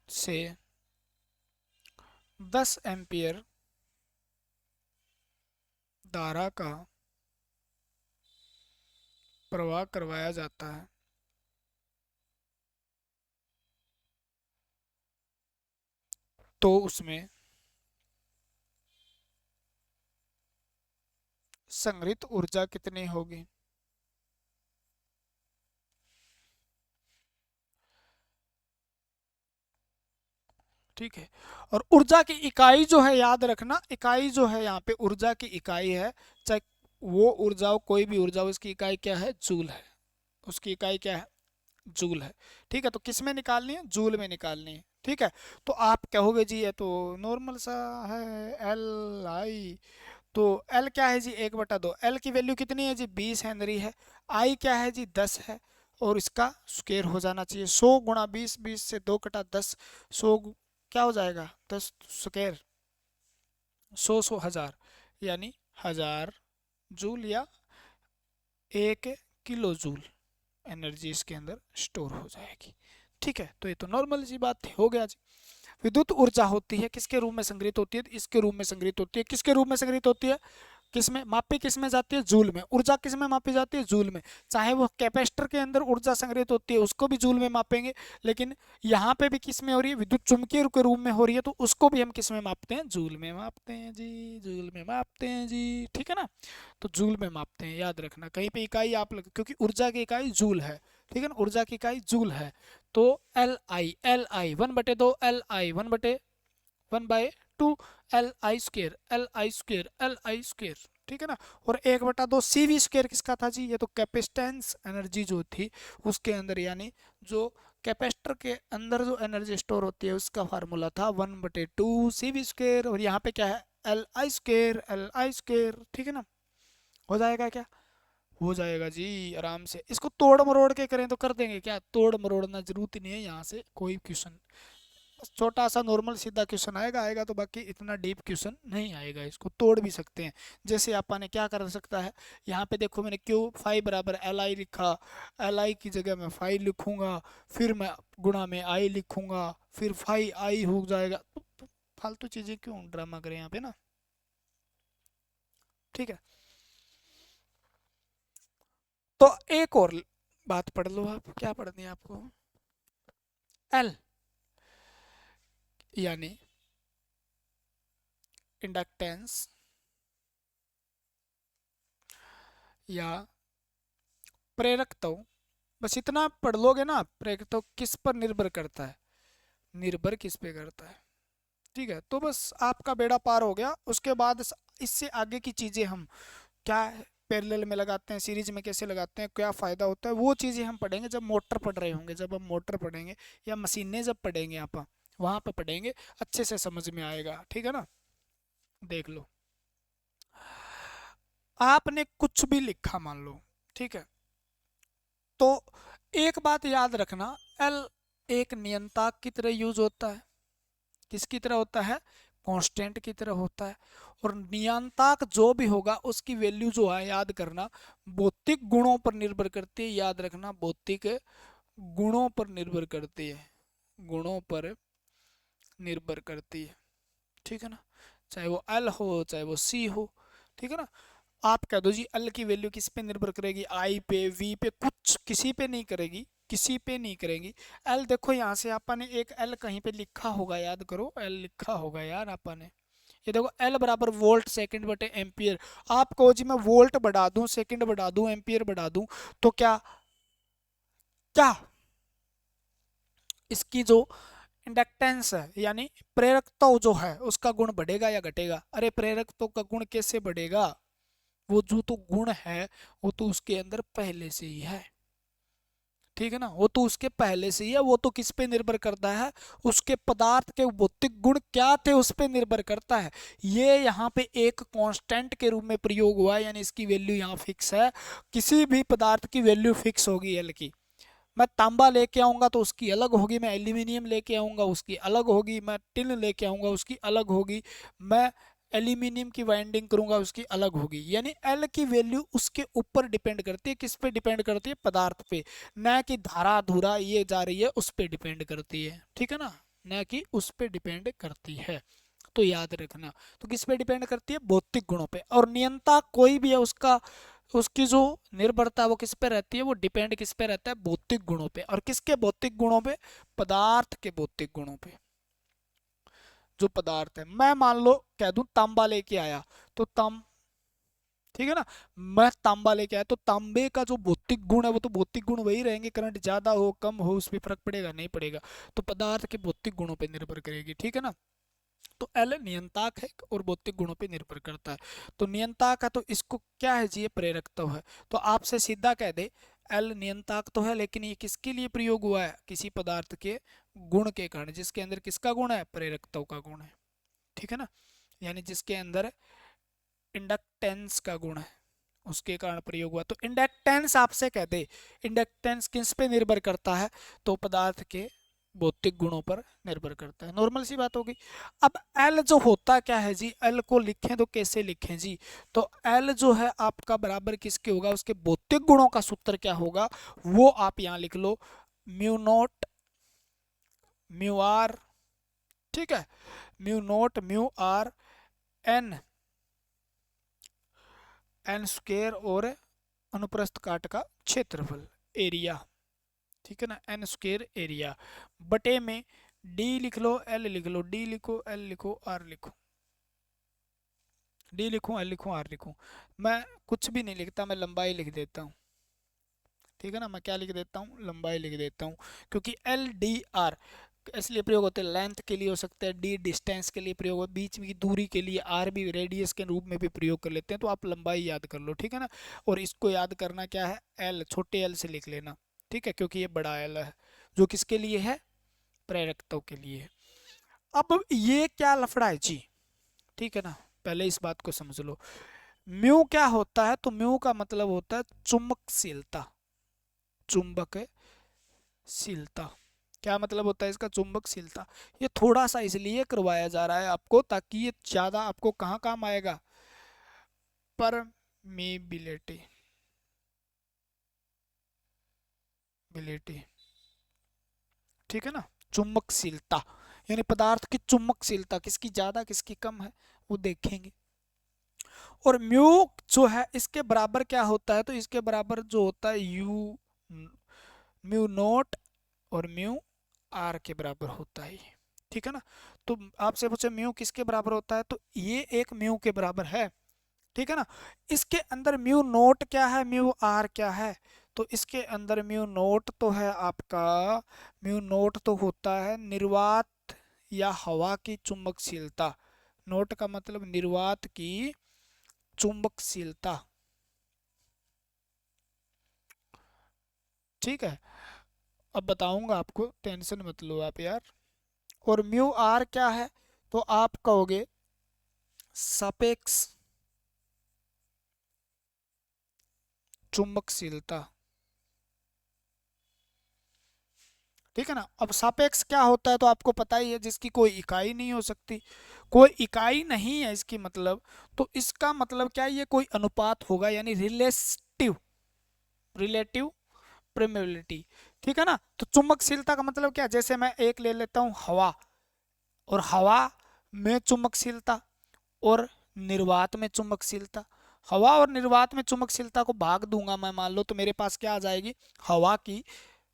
से 10 एम्पियर धारा का प्रवाह करवाया जाता है, तो उसमें संग्रहित ऊर्जा कितनी होगी। ठीक है, और ऊर्जा की इकाई जो है, याद रखना, इकाई जो है यहाँ पे ऊर्जा की इकाई है, चाहे वो ऊर्जा हो, कोई भी ऊर्जा हो, उसकी इकाई क्या है, जूल है। उसकी इकाई क्या है, जूल है। ठीक है, तो किस में निकालनी है, जूल में निकालनी है। ठीक है, तो आप कहोगे जी ये तो नॉर्मल सा है, Li, तो L क्या है जी, 1/2, L की वैल्यू कितनी है जी, 20 हेनरी है। I क्या है जी, 10 है, और इसका स्क्वायर हो जाना चाहिए, 100 × 20, 20 से 2 कटा 10, 100 क्या हो जाएगा, 10 स्क्वायर, 100 हजार, यानी 1000 जूल या 1 किलो जूल एनर्जी इसके अंदर स्टोर हो जाएगी। ठीक है, तो ये तो नॉर्मल सी बात हो गया जी। विद्युत ऊर्जा होती है किसके रूप में संग्रहित होती है, इसके रूप में संग्रहित होती है। किसके रूप में संग्रहित होती है, किसमें मापी, किसमें जाती है, जूल में। ऊर्जा किसमें मापी जाती है, जूल में। चाहे वो कैपेसिटर के अंदर ऊर्जा संग्रहित होती है उसको भी जूल में मापेंगे, लेकिन यहाँ पे भी किसमें हो रही है, विद्युत चुम्बकीय के रूप में हो रही है, तो उसको भी हम किसमें मापते हैं, जूल में मापते हैं जी, जूल में मापते हैं जी। ठीक है ना, तो जूल में मापते हैं, याद रखना कहीं पे इकाई आप क्योंकि ऊर्जा की इकाई जूल है। ठीक है ना, ऊर्जा की इकाई जूल है, तो Li 1/2, Li 1/1/2, Li², ठीक है ना। और 1/2 CV² किसका था जी, ये तो कैपेसिटेंस एनर्जी जो थी उसके अंदर, यानी जो कैपेसिटर के अंदर जो एनर्जी स्टोर होती है उसका फार्मूला था 1/2 CV²। और यहाँ पे क्या है, Li², Li²। ठीक है ना, हो जाएगा क्या, हो जाएगा जी आराम से। इसको तोड़ मरोड़ के करें तो कर देंगे क्या, तोड़ मरोड़ना जरूरत ही नहीं है यहाँ से कोई क्वेश्चन। बस छोटा सा नॉर्मल सीधा क्वेश्चन आएगा आएगा, तो बाकी इतना डीप क्वेश्चन नहीं आएगा, इसको तोड़ भी सकते हैं। जैसे आपा ने क्या कर सकता है, यहाँ पे देखो मैंने क्यू फाइव बराबर एल आई लिखा, एल आई की जगह मैं फाइव लिखूंगा, फिर मैं गुणा में आई लिखूंगा, फिर फाइव आई हो जाएगा। तो फालतू चीजें क्यों ड्रामा करें यहाँ पे ना, ठीक है। तो एक और बात पढ़ लो आप, क्या पढ़नी है आपको, एल यानी इंडक्टेंस या प्रेरकत्व। बस इतना पढ़ लोगे ना, प्रेरकत्व किस पर निर्भर करता है, निर्भर किस पे करता है, ठीक है। तो बस आपका बेड़ा पार हो गया। उसके बाद इससे आगे की चीजें हम क्या पैरेलल में लगाते हैं, सीरीज में कैसे लगाते हैं, क्या फ़ायदा होता है, वो चीज़ें हम पढ़ेंगे जब मोटर पढ़ रहे होंगे, जब हम मोटर पढ़ेंगे या मशीनें जब पढ़ेंगे आप वहाँ पर पढ़ेंगे, अच्छे से समझ में आएगा, ठीक है ना। देख लो, आपने कुछ भी लिखा मान लो, ठीक है, तो एक बात याद रखना, एल एक नियंत्रक की तरह यूज होता है। किसकी तरह होता है, कांस्टेंट की तरह होता है। और नियंत्रक जो भी होगा उसकी वैल्यू जो है याद करना भौतिक गुणों पर निर्भर करती है, याद रखना भौतिक गुणों पर निर्भर करती है, गुणों पर निर्भर करती है, ठीक है ना। चाहे वो एल हो चाहे वो सी हो, ठीक है ना। आप कह दो जी एल की वैल्यू किस पे निर्भर करेगी, आई पे, वी पे, कुछ किसी पे नहीं करेगी, किसी पे नहीं करेगी। एल देखो यहाँ से आपने एक एल कहीं पे लिखा होगा, याद करो एल लिखा होगा यार आपने, ये देखो एल बराबर वोल्ट सेकंड बटे एम्पियर। आप कहो जी मैं वोल्ट बढ़ा दूं, सेकंड बढ़ा दूं, एम्पियर बढ़ा दूं, तो क्या क्या इसकी जो इंडक्टेंस है यानी प्रेरकत्व जो है उसका गुण बढ़ेगा या घटेगा। अरे प्रेरकत्व का गुण कैसे बढ़ेगा, वो जो तो गुण है वो तो उसके अंदर पहले से ही है, ठीक है ना, वो तो उसके पहले से ही है। वो तो किस पे निर्भर करता है, उसके पदार्थ के भौतिक गुण क्या थे उस पे निर्भर करता है। ये यहाँ पे एक कांस्टेंट के रूप में प्रयोग हुआ है, यानी इसकी वैल्यू यहाँ फिक्स है। किसी भी पदार्थ की वैल्यू फिक्स होगी एल की। मैं तांबा लेके आऊंगा तो उसकी अलग होगी, मैं एल्यूमिनियम लेके आऊंगा उसकी अलग होगी, मैं टिन लेके आऊंगा उसकी अलग होगी, मैं एल्यूमिनियम की वाइंडिंग करूंगा उसकी अलग होगी। यानी एल की वैल्यू उसके ऊपर डिपेंड करती है, किस पे डिपेंड करती है, पदार्थ पे, न कि धारा धुरा ये जा रही है उस पे डिपेंड करती है, ठीक है ना, न कि उस पे डिपेंड करती है। तो याद रखना, तो किस पे डिपेंड करती है, भौतिक गुणों पे। और नियंता कोई भी है उसका, उसकी जो निर्भरता वो किस पे रहती है, वो डिपेंड किस पे रहता है, भौतिक गुणों पे। और किसके भौतिक गुणों पे, पदार्थ के भौतिक गुणों पे। जो पदार्थ है, मैं मान लो कह दूं तांबा लेके आया, तो ठीक है ना, मैं तांबा लेके आया तो तांबे का जो भौतिक गुण है वो तो भौतिक गुण वही रहेंगे, करंट ज्यादा हो कम हो उस पर फर्क पड़ेगा नहीं पड़ेगा, तो पदार्थ के भौतिक गुणों पे निर्भर करेगी, ठीक है ना। तो एल नियंत्रक है और भौतिक गुणों पे निर्भर करता है। तो नियंत्रक है तो इसको क्या है जी, ये प्रेरकत्व है। तो आपसे सीधा कह दे एल नियंत्रक तो है, लेकिन ये किसके लिए प्रयोग हुआ है, किसी पदार्थ के गुण के कारण, जिसके अंदर किसका गुण है, प्रेरकत्व का गुण है, ठीक है ना। यानी जिसके अंदर इंडक्टेंस का गुण है उसके कारण प्रयोग हुआ। तो इंडक्टेंस आपसे कह दे, इंडक्टेंस किस पे निर्भर करता है, तो पदार्थ के भौतिक गुणों पर निर्भर करता है, नॉर्मल सी बात होगी। अब एल जो होता क्या है जी, एल को लिखें तो कैसे लिखें जी, तो एल जो है आपका बराबर किसके होगा, उसके भौतिक गुणों का सूत्र क्या होगा, वो आप यहाँ लिख लो, म्यू नोट म्यू आर, ठीक है, mu naught mu R N, N square और अनुप्रस्थ काट का क्षेत्रफल, एरिया, ठीक है ना, एन स्क्वायर एरिया बटे में डी लिख लो, एल लिख लो, डी लिखो, एल लिखो, आर लिखो, डी लिखूं, एल लिखूं, आर लिखूं। मैं कुछ भी नहीं लिखता, मैं लंबाई लिख देता हूँ, ठीक है ना, मैं क्या लिख देता हूँ, लंबाई लिख देता हूँ। क्योंकि एल डी आर इसलिए प्रयोग होते हैं, लेंथ के लिए हो सकता है, डी डिस्टेंस के लिए प्रयोग हो, बीच में की दूरी के लिए, आर भी रेडियस के रूप में भी प्रयोग कर लेते हैं। तो आप लंबाई याद कर लो, ठीक है ना। और इसको याद करना क्या है, एल छोटे एल से लिख लेना, ठीक है, क्योंकि ये बड़ा एल है जो किसके लिए है, प्रेरकत्व के लिए है। अब ये क्या लफड़ा है जी, ठीक है ना, पहले इस बात को समझ लो। म्यू क्या होता है, तो म्यू का मतलब होता है चुंबकशीलता। चुंबकशीलता क्या मतलब होता है इसका, चुंबकशीलता। ये थोड़ा सा इसलिए करवाया जा रहा है आपको ताकि ये ज्यादा आपको कहाँ काम आएगा, परमीबिलिटी, बिलिटी, ठीक है ना। चुंबकशीलता यानी पदार्थ की चुंबकशीलता किसकी ज्यादा किसकी कम है वो देखेंगे। और म्यू जो है इसके बराबर क्या होता है, तो इसके बराबर जो होता है यू, म्यू नोट और म्यू आर के बराबर होता है ये, ठीक है ना। तो आपसे पूछे म्यू किसके बराबर होता है, तो ये एक म्यू के बराबर है, ठीक है ना। इसके अंदर म्यू नोट क्या है, म्यू आर क्या है, तो इसके अंदर म्यू नोट तो है आपका, म्यू नोट तो होता है निर्वात या हवा की चुंबकशीलता। नोट का मतलब निर्वात की चुंबकशीलता, ठीक है। अब बताऊंगा आपको, टेंशन मत लो आप यार। और म्यू आर क्या है, तो आप कहोगे सापेक्ष चुंबकशीलता, ठीक है ना। अब सापेक्ष क्या होता है तो आपको पता ही है, जिसकी कोई इकाई नहीं हो सकती, कोई इकाई नहीं है इसकी मतलब, तो इसका मतलब क्या है, ये कोई अनुपात होगा यानी रिलेटिव, रिलेटिव प्रेमेबिलिटी, ठीक है ना। तो चुंबकशीलता का मतलब क्या है? जैसे मैं एक ले लेता हूँ हवा, और हवा में चुंबकशीलता और निर्वात में चुंबकशीलता, हवा और निर्वात में चुंबकशीलता को भाग दूंगा मैं, मान लो, तो मेरे पास क्या आ जाएगी, हवा की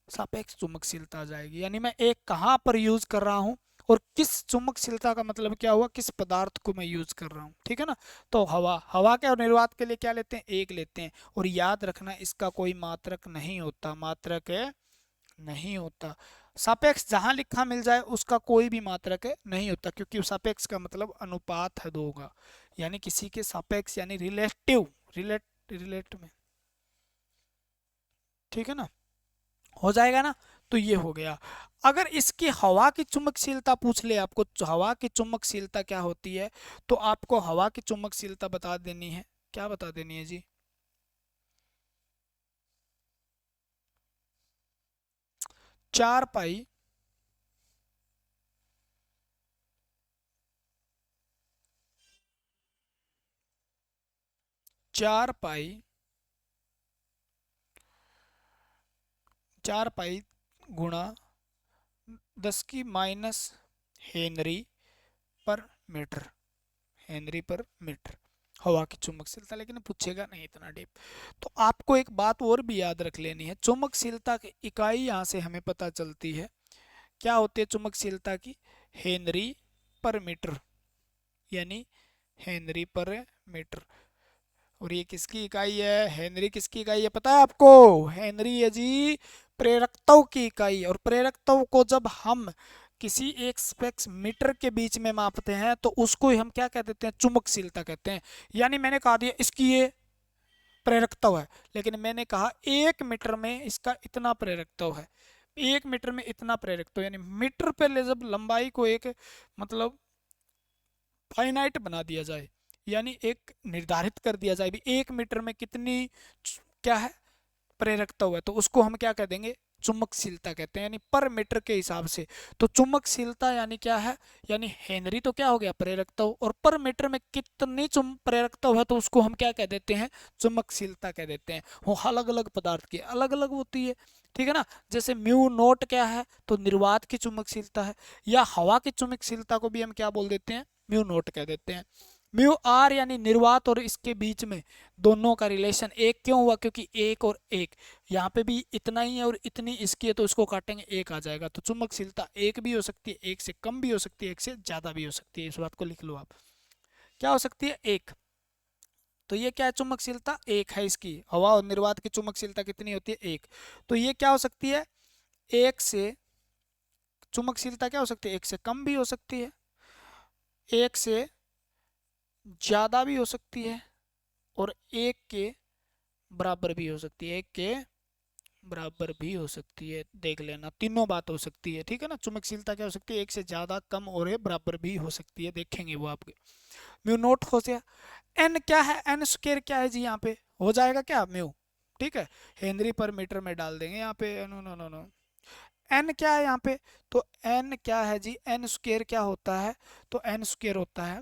सापेक्ष चुंबकशीलता आ जाएगी। यानी मैं एक कहाँ पर यूज कर रहा हूँ और किस चुंबकशीलता का मतलब क्या हुआ, किस पदार्थ को मैं यूज कर रहा हूँ, ठीक है ना। तो हवा, हवा के और निर्वात के लिए क्या लेते हैं, एक लेते हैं। और याद रखना इसका कोई मात्रक नहीं होता, मात्रक नहीं होता। सापेक्ष जहां लिखा मिल जाए उसका कोई भी मात्रक नहीं होता, क्योंकि सापेक्ष का मतलब अनुपात है दो का, यानी किसी के सापेक्ष यानी रिलेटिव, रिलेट में, ठीक है ना, हो जाएगा ना। तो ये हो गया। अगर इसकी हवा की चुंबकशीलता पूछ ले आपको, हवा की चुंबकशीलता क्या होती है, तो आपको हवा की चुंबकशीलता बता देनी है। क्या बता देनी है जी, 4 पाई 4 पाई 4 पाई गुणा 10 की माइनस हेनरी पर मीटर, हेनरी पर मीटर हवा की चुंबकशीलता, लेकिन पूछेगा नहीं इतना डीप। तो आपको एक बात और भी याद रख लेनी है, चुंबकशीलता की इकाई यहाँ से हमें पता चलती है, क्या होती है चुंबकशीलता की, हेनरी पर मीटर, यानी हेनरी पर मीटर। और ये किसकी इकाई है, हेनरी किसकी इकाई है पता है आपको, हेनरी है जी प्रेरकत्व की इकाई। और प्रेरकत्व को जब हम किसी एक स्पेक्स मीटर के बीच में मापते हैं तो उसको ही हम क्या कह देते हैं, चुंबकशीलता कहते हैं। यानी मैंने कहा दिया इसकी ये प्रेरकत्व है, लेकिन मैंने कहा 1 मीटर में इसका इतना प्रेरकत्व है, 1 मीटर में इतना प्रेरकत्व, यानी मीटर पे ले जब लंबाई को एक मतलब फाइनाइट बना दिया जाए, यानी एक निर्धारित कर दिया जाए भी 1 मीटर में कितनी क्या है प्रेरकत्व है, तो उसको हम क्या कह देंगे, चुंबकशीलता कहते हैं, यानी पर मीटर के हिसाब से। तो चुंबकशीलता यानी क्या है, यानी हेनरी तो क्या हो गया प्रेरकत्व, और पर मीटर में कितनी चुंब प्रेरकत्व है तो उसको हम क्या कह देते हैं, चुंबकशीलता कह देते हैं। वो अलग अलग पदार्थ की अलग अलग होती है, ठीक है ना। जैसे म्यू नोट क्या है, तो निर्वात की चुंबकशीलता है, या हवा की चुंबकशीलता को भी हम क्या बोल देते हैं, म्यू नोट कह देते हैं। म्यू आर यानी निर्वात और इसके बीच में दोनों का रिलेशन एक क्यों हुआ, क्योंकि एक और एक, यहाँ पे भी इतना ही है और इतनी इसकी है, तो इसको काटेंगे एक आ जाएगा। तो चुंबकशीलता एक भी हो सकती है, एक से कम भी हो सकती है, एक से ज्यादा भी हो सकती है, इस बात को लिख लो आप। क्या हो सकती है, एक। तो ये क्या है, चुंबकशीलता एक है इसकी, हवा और निर्वात की चुंबकशीलता कितनी होती है, एक। तो ये क्या हो सकती है, एक से, चुंबकशीलता क्या हो सकती है, एक से कम भी हो सकती है, एक से ज्यादा भी हो सकती है, और एक के बराबर भी हो सकती है, एक के बराबर भी हो सकती है, देख लेना, तीनों बात हो सकती है, ठीक है ना। चुंबकशीलता क्या हो सकती है, एक से ज्यादा, कम और ये बराबर भी हो सकती है, देखेंगे वो आपके। म्यू नोट हो गया। एन क्या है, एन स्क्वायर क्या है जी, यहाँ पे हो जाएगा क्या म्यू, ठीक है, हेनरी पर मीटर में डाल देंगे यहाँ पे, no no no no. N क्या है यहाँ पे, तो एन क्या है जी, एन स्क्वायर क्या होता है, तो एन स्क्वायर होता है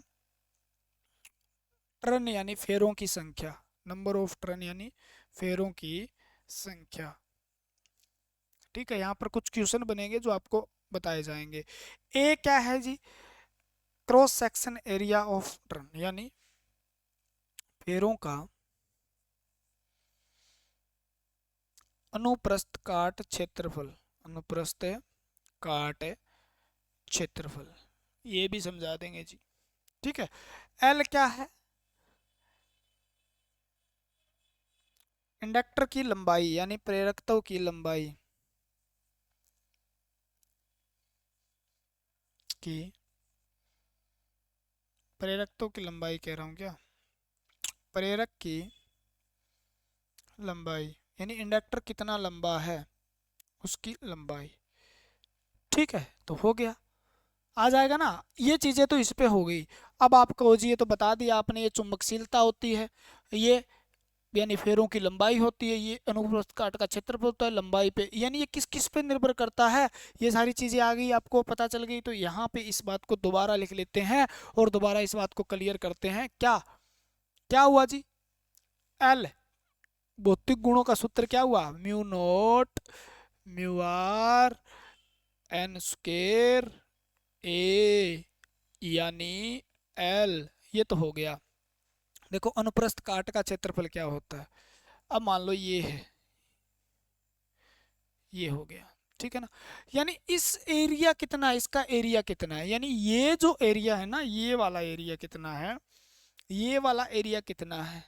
टर्न यानी फेरों की संख्या, नंबर ऑफ टर्न यानी फेरों की संख्या, ठीक है। यहाँ पर कुछ क्वेश्चन बनेंगे जो आपको बताए जाएंगे। ए क्या है जी, cross section area of turn यानी फेरों का अनुप्रस्थ काट क्षेत्रफल, अनुप्रस्थ काट क्षेत्रफल, ये भी समझा देंगे जी, ठीक है। एल क्या है, इंडक्टर की लंबाई यानी प्रेरकत्व की लंबाई की, प्रेरकत्व की लंबाई कह रहा हूँ क्या, प्रेरक की लंबाई यानी इंडक्टर कितना लंबा है उसकी लंबाई, ठीक है। तो हो गया, आ जाएगा ना, ये चीजें तो इस पे हो गई। अब आप कहो जी ये तो बता दिया आपने, ये चुंबकशीलता होती है, ये यानी फेरों की लंबाई होती है, ये अनुप्रस्थ काट का क्षेत्रफल होता है लंबाई पे, यानी ये किस किस पे निर्भर करता है, ये सारी चीजें आ गई, आपको पता चल गई। तो यहाँ पे इस बात को दोबारा लिख लेते हैं और दोबारा इस बात को क्लियर करते हैं। क्या क्या हुआ जी, एल भौतिक गुणों का सूत्र क्या हुआ, mu naught mu R N square A यानी एल, ये तो हो गया। देखो अनुप्रस्थ काट का क्षेत्रफल क्या होता है, अब मान लो ये है, ये हो गया, ठीक है ना। यानी इस एरिया कितना है, इसका एरिया कितना है, यानी ये जो एरिया है ना, ये वाला एरिया कितना है, ये वाला एरिया कितना है,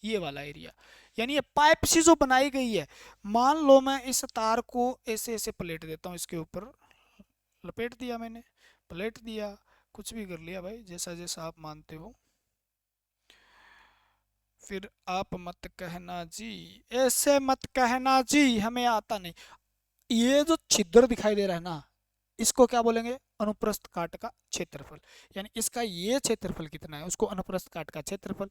ये वाला एरिया, यानी ये पाइप सी जो बनाई गई है, मान लो मैं इस तार को ऐसे ऐसे प्लेट देता हूँ, इसके ऊपर लपेट दिया मैंने, प्लेट दिया, कुछ भी कर लिया भाई, जैसा जैसा आप मानते हो, फिर आप मत कहना जी, ऐसे मत कहना जी हमें आता नहीं। ये जो छिद्र दिखाई दे रहा है ना, इसको क्या बोलेंगे, अनुप्रस्थ काट का क्षेत्रफल, यानी इसका ये क्षेत्रफल कितना है उसको अनुप्रस्थ काट का क्षेत्रफल।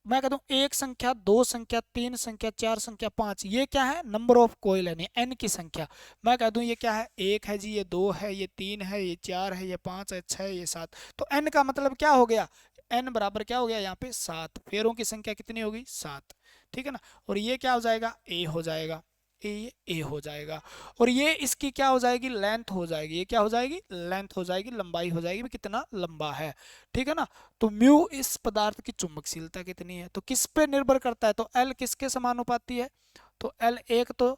मैं कहता हूँ एक संख्या, दो संख्या, तीन संख्या, चार संख्या, पांच, ये क्या है, नंबर ऑफ कॉइल यानी एन की संख्या। मैं कह दूं ये क्या है, एक है जी, ये दो है, ये तीन है, ये चार है, ये पांच है, छह, ये सात, तो एन का मतलब क्या हो गया, एन बराबर क्या हो गया यहाँ पे सात, फेरों की संख्या कितनी होगी, सात, ठीक है ना। और ये क्या हो जाएगा, ए हो जाएगा, ए हो जाएगा, और ये इसकी क्या हो जाएगी, लेंथ हो जाएगी, ये क्या हो जाएगी, लेंथ हो जाएगी, लंबाई हो जाएगी, कितना लंबा है, ठीक है ना। तो म्यू इस पदार्थ की चुंबकशीलता कितनी है, तो किस पे निर्भर करता है, तो एल किसके समानुपाती है, तो एल एक तो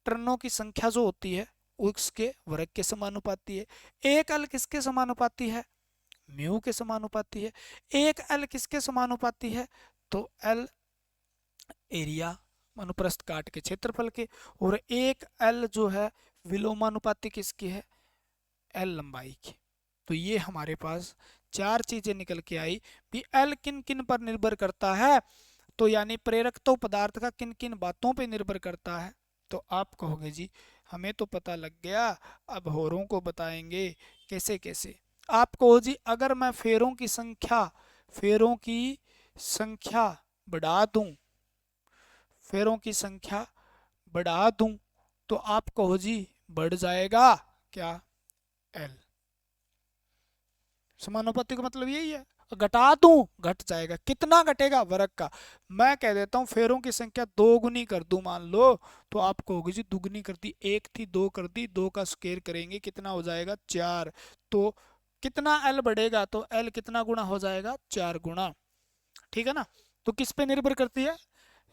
टर्नों की संख्या जो होती है उसके वर्ग के समानुपाती है, एक एल किसके समानुपाती है, म्यू के समानुपाती है, एक एल किसके समानुपाती है, तो एल एरिया अनुप्रस्थ काट के क्षेत्रफल के, और एक एल जो है विलोमानुपाती किसकी है, एल लंबाई की। तो ये हमारे पास चार चीजें निकल के आई कि एल किन किन पर निर्भर करता है, तो यानी प्रेरकत्व पदार्थ का किन किन बातों पे निर्भर करता है। तो आप कहोगे जी हमें तो पता लग गया, अब होरों को बताएंगे कैसे कैसे। आप कहो जी अगर मैं फेरों की संख्या, फेरों की संख्या बढ़ा दूं, फेरों की संख्या बढ़ा दूं, तो आप कहो जी बढ़ जाएगा क्या, एल, समानुपाती का मतलब यही है, घटा दूं घट जाएगा, कितना घटेगा, वर्ग का। मैं कह देता हूं फेरों की संख्या दो गुनी कर दूं मान लो, तो आप कहोगे जी दुगनी कर दी, एक थी दो कर दी, दो का स्क्वायर करेंगे कितना हो जाएगा, चार, तो कितना एल बढ़ेगा, तो एल कितना गुना हो जाएगा, चार गुना, ठीक है ना। तो किस पे निर्भर करती है,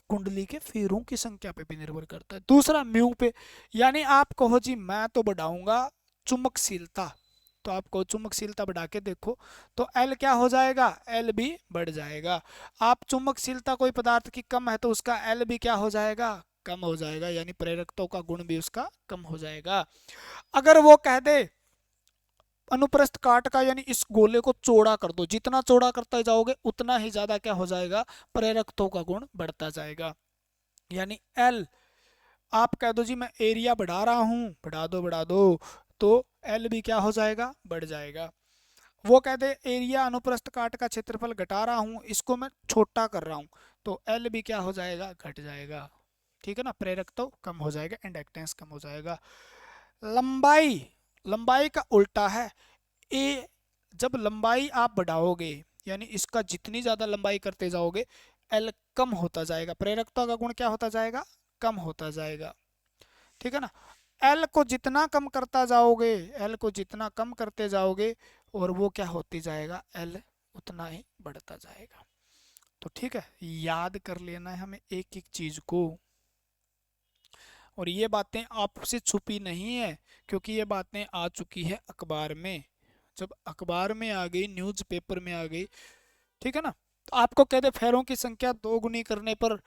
कुंडली के फेरों की संख्या पे भी निर्भर करता है। दूसरा म्यू पे, यानी आप कहो जी मैं तो बढ़ाऊंगा चुंबकशीलता, तो आपको चुंबकशीलता बढ़ा के देखो, तो एल क्या हो जाएगा, एल भी बढ़ जाएगा। आप चुंबकशीलता कोई पदार्थ की कम है तो उसका एल भी क्या हो जाएगा, कम हो जाएगा, यानी प्रेरकत्व का गुण भी उसका कम हो जाएगा। अगर वो कह दे अनुप्रस्थ काट का, यानी इस गोले को चौड़ा कर दो, जितना चौड़ा करते जाओगे उतना ही ज्यादा क्या हो जाएगा, प्रेरकत्व का गुण बढ़ता जाएगा। यानी एल, आप कह दो जी मैं एरिया बढ़ा रहा हूँ, बढ़ा दो, तो एल भी क्या हो जाएगा, बढ़ जाएगा। वो कहते एरिया अनुप्रस्थ काट का क्षेत्रफल घटा रहा हूँ, इसको मैं छोटा कर रहा हूँ, तो एल भी क्या हो जाएगा, घट जाएगा। ठीक है ना, प्रेरक तो कम हो जाएगा, इंडक्टेंस कम हो जाएगा। लंबाई, लंबाई का उल्टा है ए, जब लंबाई आप बढ़ाओगे यानी इसका जितनी ज्यादा लंबाई करते जाओगे एल कम होता जाएगा, प्रेरकता का गुण क्या होता जाएगा, कम होता जाएगा। ठीक है ना, एल को जितना कम करता जाओगे, एल को जितना कम करते जाओगे और वो क्या होती जाएगा, एल उतना ही बढ़ता जाएगा। तो ठीक है, याद कर लेना है हमें एक एक चीज को, और ये बातें आपसे छुपी नहीं है क्योंकि ये बातें आ चुकी है अखबार में, जब अखबार में आ गई, न्यूज़पेपर में आ गई। ठीक है ना, तो आपको कहते फेरों की संख्या 2 गुनी करने पर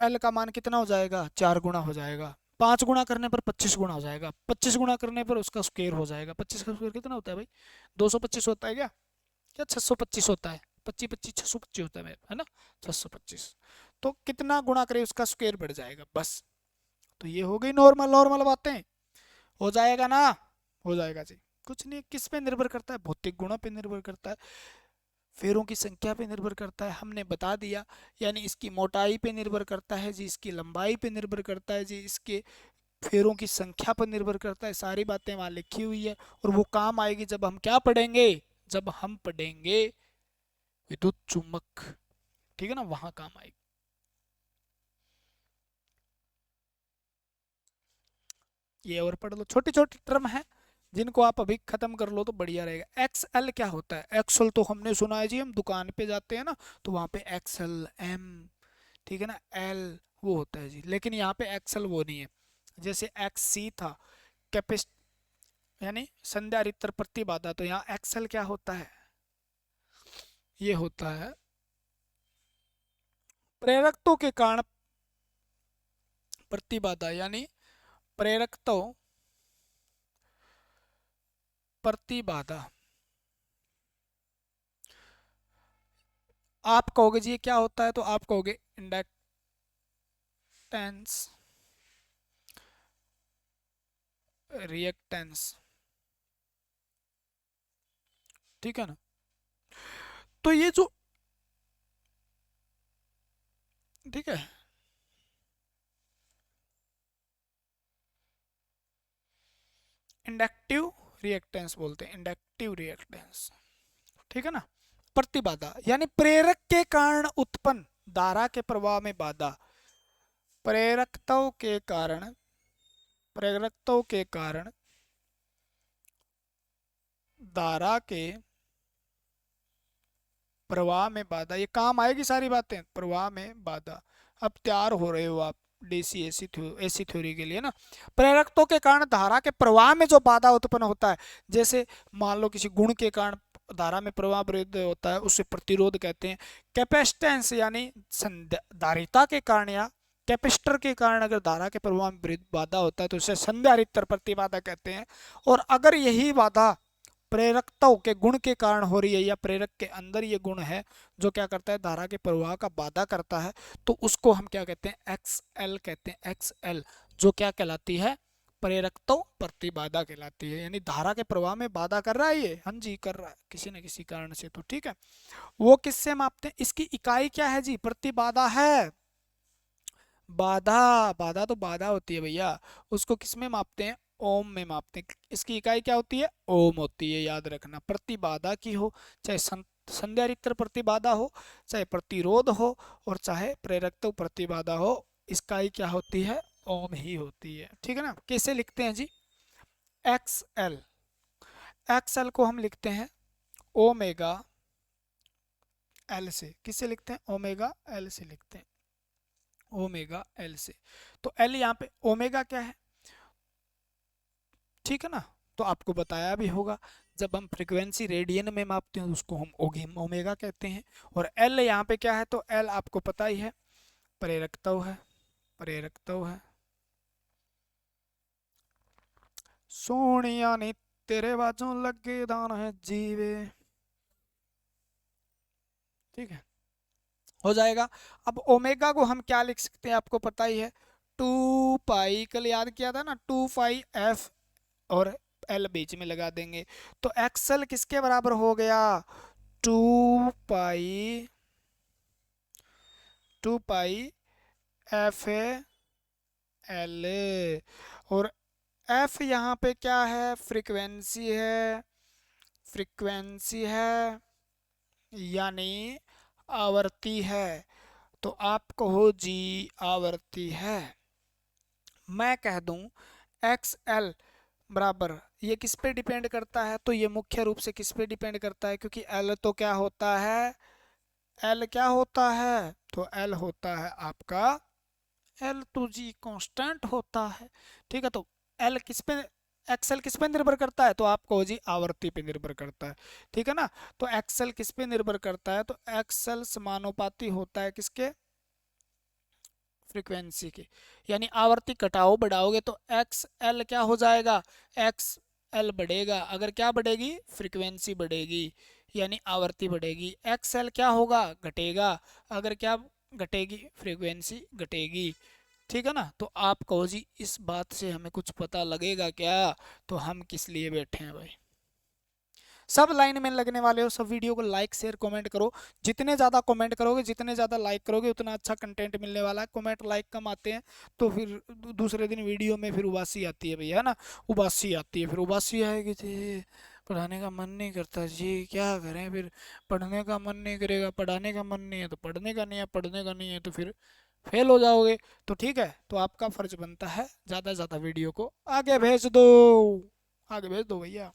एल का मान कितना हो जाएगा, 4 गुना हो जाएगा। 5 गुना करने पर 25 गुना हो जाएगा, 25 गुना करने पर उसका स्क्वायर हो जाएगा। 25 का स्क्वायर कितना होता है भाई, 225 होता है क्या, 625 होता है, 25 25 625 होता है ना, 625। तो कितना गुना करे उसका स्क्वायर बढ़ जाएगा बस। तो ये हो गई नॉर्मल नॉर्मल बातें, हो जाएगा ना, हो जाएगा जी। कुछ नहीं, किस पे निर्भर करता है, भौतिक गुणों पे निर्भर करता है, फेरों की संख्या पे निर्भर करता है, हमने बता दिया। यानी इसकी मोटाई पे निर्भर करता है जी, इसकी लंबाई पे निर्भर करता है जी, इसके फेरों की संख्या पर निर्भर करता है, सारी बातें वहाँ लिखी हुई है। और वो काम आएगी जब हम क्या पढ़ेंगे, जब हम पढ़ेंगे विद्युत चुम्बक। ठीक है ना, वहां काम आएगी। ये और पढ़ लो, छोटी छोटी टर्म है जिनको आप अभी खत्म कर लो तो बढ़िया रहेगा। एक्सएल क्या होता है, एक्सएल तो हमने सुना है जी, हम दुकान पे जाते हैं ना तो वहाँ पे एक्सएल एम, ठीक है ना, एल वो होता है जी, लेकिन यहाँ पे एक्सएल वो नहीं है। जैसे एक्स सी था, कैपेस यानी संधारित्र प्रतिबाधा, तो यहाँ एक्सएल क्या होता है, ये होता है प्रेरकत्व के कारण प्रतिबाधा, यानी प्रेरकत्व प्रतिबाधा। आप कहोगे जी ये क्या होता है, तो आप कहोगे इंडक्टेंस, रिएक्टेंस। ठीक है ना, तो ये जो, ठीक है, इंडक्टिव रिएक्टेंस बोलते हैं, इंडक्टिव रिएक्टेंस। ठीक है ना, प्रतिबाधा यानी प्रेरक के कारण उत्पन्न धारा के प्रवाह में बाधा, प्रेरकत्व के कारण, प्रेरकत्व के कारण धारा के प्रवाह में बाधा, ये काम आएगी सारी बातें, प्रवाह में बाधा। अब तैयार हो रहे हो आप डीसी एसी थ्योरी के लिए ना। प्रेरकत्व के कारण धारा के प्रवाह में जो बाधा उत्पन्न होता है, जैसे मान लो किसी गुण के कारण धारा में प्रवाह वृद्धि होता है, उसे प्रतिरोध कहते हैं। कैपेसिटेंस यानी धारिता के कारण या कैपेसिटर के कारण अगर धारा के प्रवाह में बाधा होता है तो उसे संधारित्र प्रतिबाधा कहते हैं। और अगर यही बाधा प्रेरकत्व के गुण के कारण हो रही है या प्रेरक के अंदर ये गुण है जो क्या करता है, धारा के प्रवाह का बाधा करता है, तो उसको हम क्या कहते हैं, एक्स एल कहते हैं, एक्स एल, जो क्या कहलाती है, प्रेरकत्व प्रतिबाधा कहलाती है। यानी धारा के प्रवाह में बाधा कर रहा है ये, हाँ जी कर रहा है किसी न किसी कारण से। तो ठीक है, वो किससे मापते हैं, इसकी इकाई क्या है जी, प्रतिबाधा है। बाधा, बाधा तो बाधा होती है भैया, उसको किस में मापते हैं, ओम में मापते हैं। इसकी इकाई क्या होती है, ओम होती है, याद रखना। प्रतिबाधा की हो, चाहे संधारित्र प्रतिबाधा हो, चाहे प्रतिरोध हो, और चाहे प्रेरकत्व प्रतिबाधा हो, इसका क्या होती है, ओम ही होती है। ठीक है ना, कैसे लिखते हैं जी, एक्स एल, एक्स एल को हम लिखते हैं ओमेगा एल से, किससे लिखते हैं, ओमेगा एल से लिखते हैं, ओमेगा एल से। तो एल यहाँ पे ओमेगा क्या है, ठीक है ना, तो आपको बताया भी होगा, जब हम फ्रीक्वेंसी रेडियन में मापते हैं तो उसको हम ओमेगा कहते हैं। और एल यहाँ पे क्या है, तो एल आपको पता ही है, प्रेरकत्व है, प्रेरकत्व है। सोनिया नी तेरे बाजों लगे दान है जीवे, ठीक है। हो जाएगा। अब ओमेगा को हम क्या लिख सकते हैं, आपको पता ही है, 2 पाई, कल याद किया था ना, 2 पाई f, और एल बीच में लगा देंगे, तो एक्सएल किसके बराबर हो गया, 2 पाई, 2 पाई f एल, और एफ यहाँ पे क्या है, फ्रीक्वेंसी है, फ्रीक्वेंसी है यानी आवर्ती है, तो आप कहो जी आवर्ती है। मैं कह दूं एक्स एल बराबर, ये किस पे डिपेंड करता है, तो ये मुख्य रूप से किस पे डिपेंड करता है, क्योंकि एल तो क्या होता है, एल क्या होता है, तो एल होता है आपका, एल तो जी कांस्टेंट होता है। ठीक है, तो एल किस पे, एक्सएल किस पे निर्भर करता है, तो आपको जी आवर्ती पे निर्भर करता है। ठीक है ना, तो एक्सएल किस पे निर्भर करता है, तो एक्सएल समानुपाती होता है किसके, फ्रीक्वेंसी के, यानी आवर्ती घटाओ बढ़ाओगे तो एक्स एल क्या हो जाएगा, एक्स एल बढ़ेगा, अगर क्या बढ़ेगी, फ्रीक्वेंसी बढ़ेगी, यानी आवर्ती बढ़ेगी, एक्स एल क्या होगा, घटेगा, अगर क्या घटेगी, फ्रीक्वेंसी घटेगी। ठीक है ना, तो आप कहो जी इस बात से हमें कुछ पता लगेगा क्या, तो हम किस लिए बैठे हैं भाई। सब लाइन में लगने वाले हो, सब वीडियो को लाइक शेयर कमेंट करो, जितने ज़्यादा कमेंट करोगे, जितने ज़्यादा लाइक करोगे, उतना अच्छा कंटेंट मिलने वाला है। कमेंट लाइक कम आते हैं तो फिर दूसरे दिन वीडियो में फिर उबासी आती है भैया, है ना, उबासी आती है, फिर उबासी आएगी जी, पढ़ाने का मन नहीं करता जी, क्या करें फिर, पढ़ने का मन नहीं करेगा, पढ़ाने का मन नहीं है तो पढ़ने का नहीं है, पढ़ने का नहीं है तो फिर फेल हो जाओगे। तो ठीक है, तो आपका फर्ज बनता है ज़्यादा से ज़्यादा वीडियो को आगे भेज दो, आगे भेज दो भैया।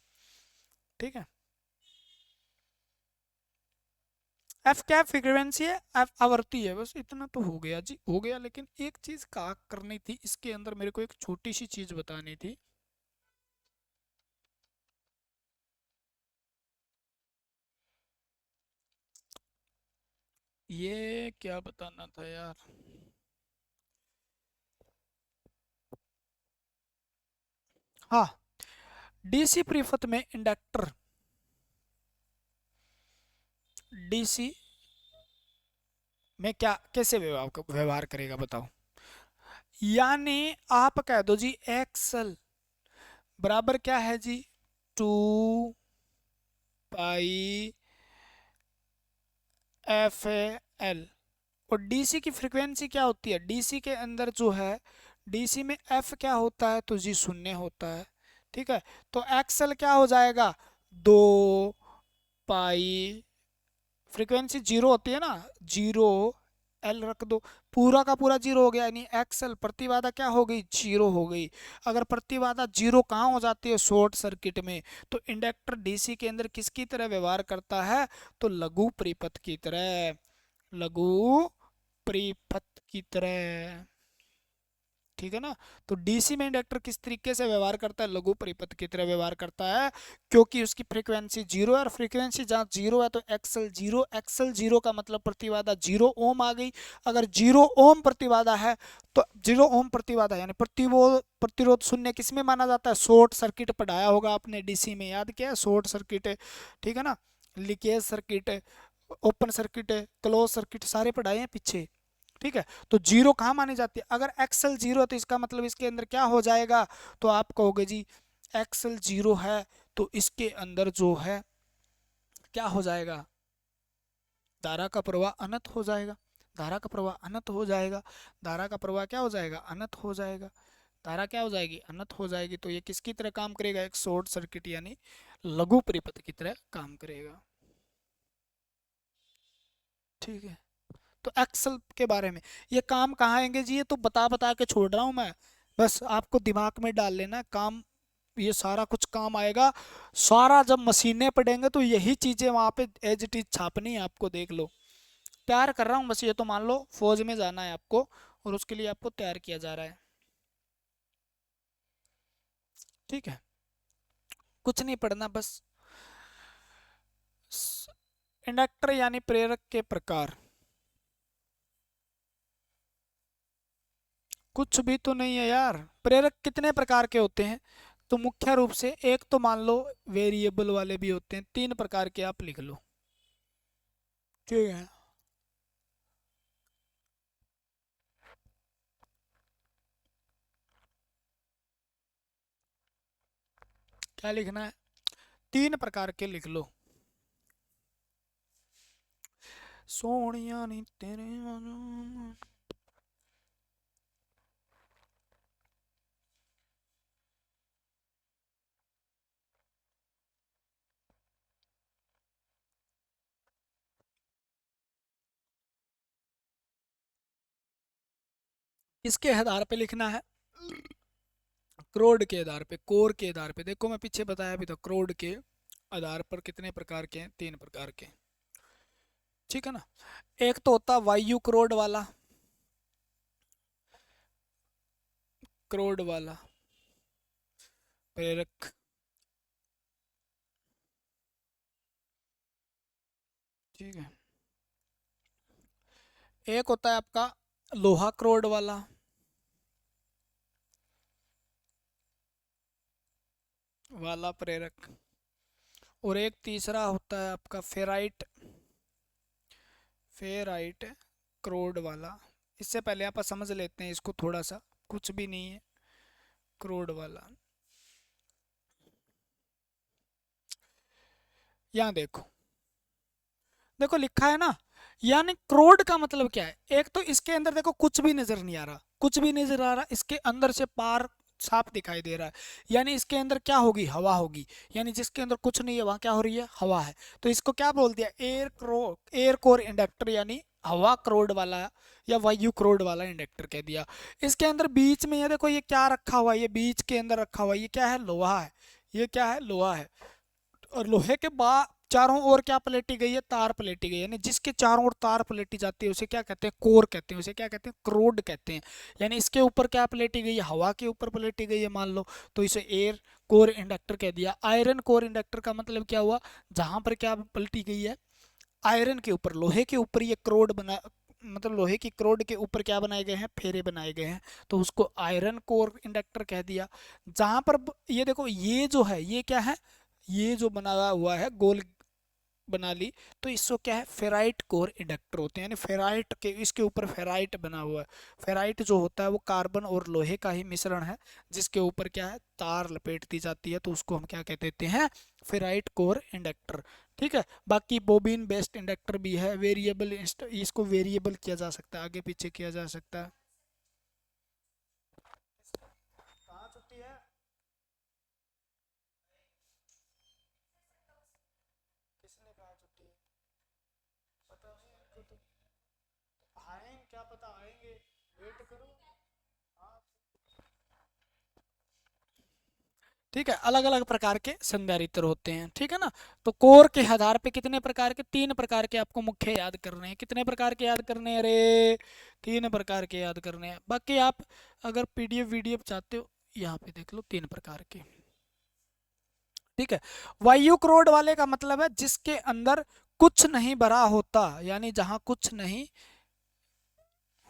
ठीक है, एफ क्या फ्रीक्वेंसी है, एफ आवर्ती है, बस इतना तो हो गया जी, हो गया। लेकिन एक चीज कहा करनी थी, इसके अंदर मेरे को एक छोटी सी चीज बतानी थी। ये क्या बताना था यार, हाँ, डीसी परिपथ में इंडक्टर, डीसी में क्या कैसे व्यवहार करेगा बताओ, यानी आप कह दो जी एक्सल बराबर क्या है जी, 2 पाई एफ एल, और डीसी की फ्रीक्वेंसी क्या होती है, डीसी के अंदर जो है, डीसी में एफ क्या होता है, तो जी शून्य होता है। ठीक है, तो एक्सएल क्या हो जाएगा, 2 पाई, फ्रीक्वेंसी जीरो होती है ना, जीरो, एल रख दो, पूरा का पूरा जीरो हो गया, यानी एक्सएल प्रतिबाधा क्या हो गई, जीरो हो गई। अगर प्रतिबाधा जीरो कहाँ हो जाती है, शॉर्ट सर्किट में, तो इंडक्टर डीसी के अंदर किसकी तरह व्यवहार करता है, तो लघु परिपथ की तरह, लघु परिपथ की तरह। ठीक है ना, तो डीसी में इंडक्टर किस तरीके से व्यवहार करता है, लघु परिपथ की तरह व्यवहार करता है, क्योंकि उसकी फ्रीक्वेंसी जीरो है, और फ्रीक्वेंसी जहाँ जीरो है तो एक्सल जीरो, एक्सल जीरो का मतलब प्रतिबाधा 0 ओम आ गई। अगर 0 ओम प्रतिबाधा है, तो 0 ओम प्रतिबाधा यानी प्रतिरोध, प्रतिरोध शून्य किस में माना जाता है, शॉर्ट सर्किट पढ़ाया होगा आपने डीसी में, याद किया है, शॉर्ट सर्किट है, ठीक है ना, लीकेज सर्किट है, ओपन सर्किट है, क्लोज सर्किट, सारे पढ़ाए हैं पीछे। ठीक है, तो जीरो कहाँ मानी जाती है, अगर एक्सल जीरो है तो इसका मतलब इसके अंदर क्या हो जाएगा, तो आप कहोगे जी एक्सल जीरो है तो इसके अंदर जो है क्या हो जाएगा, धारा का प्रवाह अनंत हो जाएगा, धारा का प्रवाह अनंत हो जाएगा, धारा का प्रवाह क्या हो जाएगा, अनंत हो जाएगा, धारा क्या हो जाएगी, अनंत हो जाएगी। तो ये किसकी तरह काम करेगा, एक शॉर्ट सर्किट यानी लघु परिपथ की तरह काम करेगा। ठीक है, तो एक्सल के बारे में, ये काम कहाँ आएंगे जी, ये तो बता बता के छोड़ रहा हूँ मैं, बस आपको दिमाग में डाल लेना काम, ये सारा कुछ काम आएगा। सारा जब मशीनें पढ़ेंगे तो यही चीजें वहां पे एज इट इज छापनी है आपको, देख लो, तैयार कर रहा हूँ बस, ये तो मान लो फौज में जाना है आपको, और उसके लिए आपको तैयार किया जा रहा है। ठीक है, कुछ नहीं पढ़ना बस, इंडक्टर यानी प्रेरक के प्रकार, कुछ भी तो नहीं है यार, प्रेरक कितने प्रकार के होते हैं, तो मुख्य रूप से एक तो मान लो वेरिएबल वाले भी होते हैं, 3 प्रकार के आप लिख लो। ठीक है, क्या लिखना है, 3 प्रकार के लिख लो। सोनिया नी तेरे किसके आधार पे लिखना है, क्रोड के आधार पे, कोर के आधार पे। देखो मैं पीछे बताया भी था, क्रोड के आधार पर कितने प्रकार के हैं, 3 प्रकार के, ठीक है ना। एक तो होता वायु क्रोड वाला, क्रोड वाला प्रेरक, ठीक है। एक होता है आपका लोहा क्रोड वाला, वाला प्रेरक। और एक तीसरा होता है आपका फेराइट, फेराइट क्रोड वाला। इससे पहले आप समझ लेते हैं इसको थोड़ा सा, कुछ भी नहीं है क्रोड वाला। यहाँ देखो, देखो लिखा है ना, यानी क्रोड का मतलब क्या है, एक तो इसके अंदर देखो कुछ भी नजर नहीं आ रहा, कुछ भी नजर आ रहा, इसके अंदर से पार साफ दिखाई दे रहा है, यानी इसके अंदर क्या होगी, हवा होगी। यानी जिसके अंदर कुछ नहीं है वहां क्या हो रही है, हवा है। तो इसको क्या बोल दिया, एयर कोर इंडक्टर, यानी हवा क्रोड वाला या वायु क्रोड वाला इंडक्टर कह दिया। इसके अंदर बीच में ये देखो, ये क्या रखा हुआ है, ये बीच के अंदर रखा हुआ है, ये क्या है, लोहा है। ये क्या है, लोहा है। और लोहे के चारों ओर क्या पलटी गई है, तार पलटी गई है। यानी जिसके चारों ओर तार पलटी जाती है उसे क्या कहते हैं, कोर कहते हैं, उसे क्या कहते हैं, क्रोड कहते हैं। यानी इसके ऊपर क्या पलटी गई है, हवा के ऊपर पलटी गई है मान लो, तो इसे एयर कोर इंडक्टर कह दिया। आयरन कोर इंडक्टर का मतलब क्या हुआ, जहां पर क्या पलटी गई है, आयरन के ऊपर, लोहे के ऊपर ये क्रोड बना, मतलब लोहे की क्रोड के ऊपर क्या बनाए गए हैं, फेरे बनाए गए हैं, तो उसको आयरन कोर इंडक्टर कह दिया। जहां पर ये देखो, ये जो है ये क्या है, ये जो बनाया हुआ है गोल बना ली, तो इसको क्या है, फेराइट कोर इंडक्टर होते हैं। यानी फेराइट के, इसके ऊपर फेराइट बना हुआ है। फेराइट जो होता है वो कार्बन और लोहे का ही मिश्रण है, जिसके ऊपर क्या है, तार लपेट दी जाती है, तो उसको हम क्या कह देते हैं, फेराइट कोर इंडक्टर। ठीक है। बाकी बोबिन बेस्ड इंडक्टर भी है, वेरिएबल, इसको वेरिएबल किया जा सकता है, आगे पीछे किया जा सकता है। कहाँ छुट्टी है, किसने कहा छुट्टी है, पता नहीं हमको तो। आएंगे, क्या पता आएंगे, वेट करो। हाँ, ठीक है। अलग अलग प्रकार के संधारित्र होते हैं, ठीक है ना। तो कोर के आधार पे कितने प्रकार के, 3 प्रकार के आपको मुख्य याद करने हैं। कितने प्रकार के याद करने हैं, अरे 3 प्रकार के याद करने हैं। बाकी आप अगर पीडीएफ वीडीएफ चाहते हो, यहाँ पे देख लो 3 प्रकार के, ठीक है। वायु क्रोड वाले का मतलब है जिसके अंदर कुछ नहीं भरा होता, यानी जहां कुछ नहीं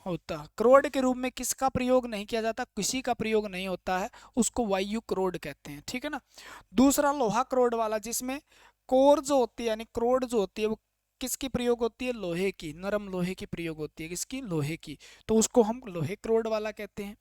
होता। क्रोड के रूप में किसका प्रयोग नहीं किया जाता, किसी का प्रयोग नहीं होता है, उसको वायु क्रोड कहते हैं, ठीक है ना। दूसरा लोहा क्रोड वाला, जिसमें कोर जो होती है, यानी क्रोड जो होती है वो किसकी प्रयोग होती है, लोहे की, नरम लोहे की प्रयोग होती है, किसकी, लोहे की, तो उसको हम लोहे क्रोड वाला कहते हैं,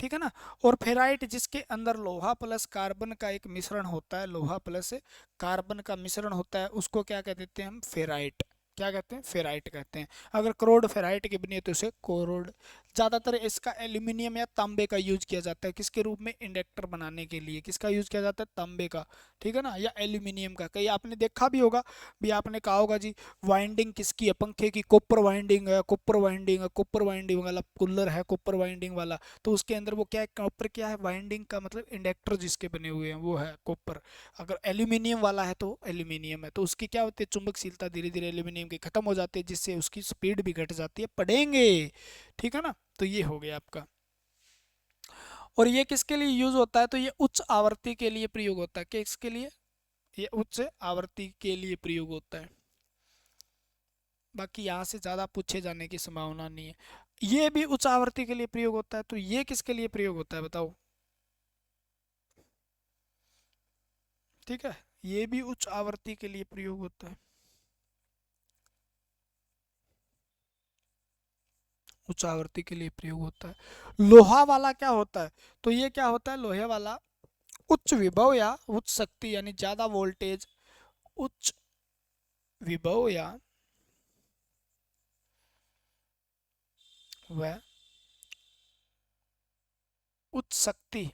ठीक है ना। और फेराइट, जिसके अंदर लोहा प्लस कार्बन का एक मिश्रण होता है, लोहा प्लस कार्बन का मिश्रण होता है, उसको क्या कह देते हैं हम, फेराइट। क्या कहते हैं, फेराइट कहते हैं। अगर क्रोड फेराइट की बनी है तो उसे कोरोड। ज़्यादातर इसका एल्यूमिनियम या तांबे का यूज किया जाता है, किसके रूप में, इंडक्टर बनाने के लिए। किसका यूज किया जाता है, तांबे का, ठीक है ना, या एल्यूमिनियम का। कहीं आपने देखा भी होगा, भी आपने कहा होगा जी, वाइंडिंग किसकी है, पंखे की कॉपर वाइंडिंग है, कॉपर वाइंडिंग है, कॉपर वाइंडिंग वाला कूलर है कॉपर वाइंडिंग वाला, तो उसके अंदर वो क्या है, कॉपर क्या है, वाइंडिंग का मतलब इंडक्टर जिसके बने हुए हैं वो है कॉपर। अगर एल्यूमिनियम वाला है तो एल्यूमिनियम है, तो उसकी क्या होती है, चुंबकशीलता धीरे धीरे एल्यूमिनियम की खत्म हो जाती है, जिससे उसकी स्पीड भी घट जाती है, पढ़ेंगे, ठीक है ना। तो ये हो गया आपका। और ये किसके लिए यूज होता है, तो ये उच्च आवृत्ति के लिए प्रयोग होता है, किसके लिए, ये उच्च आवृत्ति के लिए प्रयोग होता है। बाकी यहाँ से ज़्यादा पूछे जाने की संभावना नहीं है। ये भी उच्च आवृत्ति के लिए प्रयोग होता है, तो ये किसके लिए प्रयोग होता है बताओ, ठीक है। ये भी उच्च आवृत्ति के लिए प्रयोग होता है, उच्च आवृत्ति के लिए प्रयोग होता है। लोहा वाला क्या होता है, तो ये क्या होता है, लोहे वाला उच्च विभव या उच्च शक्ति यानी ज्यादा वोल्टेज, उच्च विभव या वह उच्च शक्ति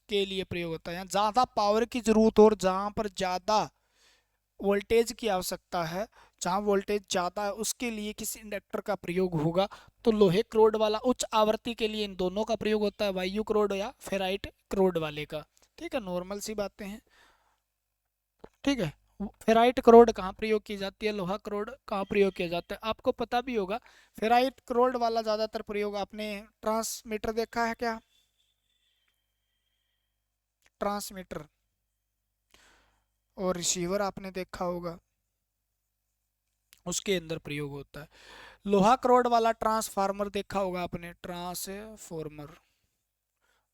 के लिए प्रयोग होता है। ज्यादा पावर की जरूरत और जहां पर ज्यादा वोल्टेज की आवश्यकता है, जहां वोल्टेज ज्यादा है, उसके लिए किस इंडक्टर का प्रयोग होगा। तो लोहे क्रोड वाला उच्च आवृत्ति के लिए इन दोनों का प्रयोग होता है, वायु क्रोड या फेराइट क्रोड वाले का। ठीक है, नॉर्मल सी बातें हैं। ठीक है, फेराइट क्रोड कहाँ प्रयोग की जाती है, लोहा क्रोड कहाँ प्रयोग किया जाता है, आपको पता भी होगा। फेराइट क्रोड वाला ज्यादातर प्रयोग आपने ट्रांसमीटर देखा है क्या, ट्रांसमीटर और रिसीवर आपने देखा होगा, उसके अंदर प्रयोग होता है। लोहा क्रोड वाला ट्रांसफार्मर देखा होगा आपने, ट्रांसफॉर्मर,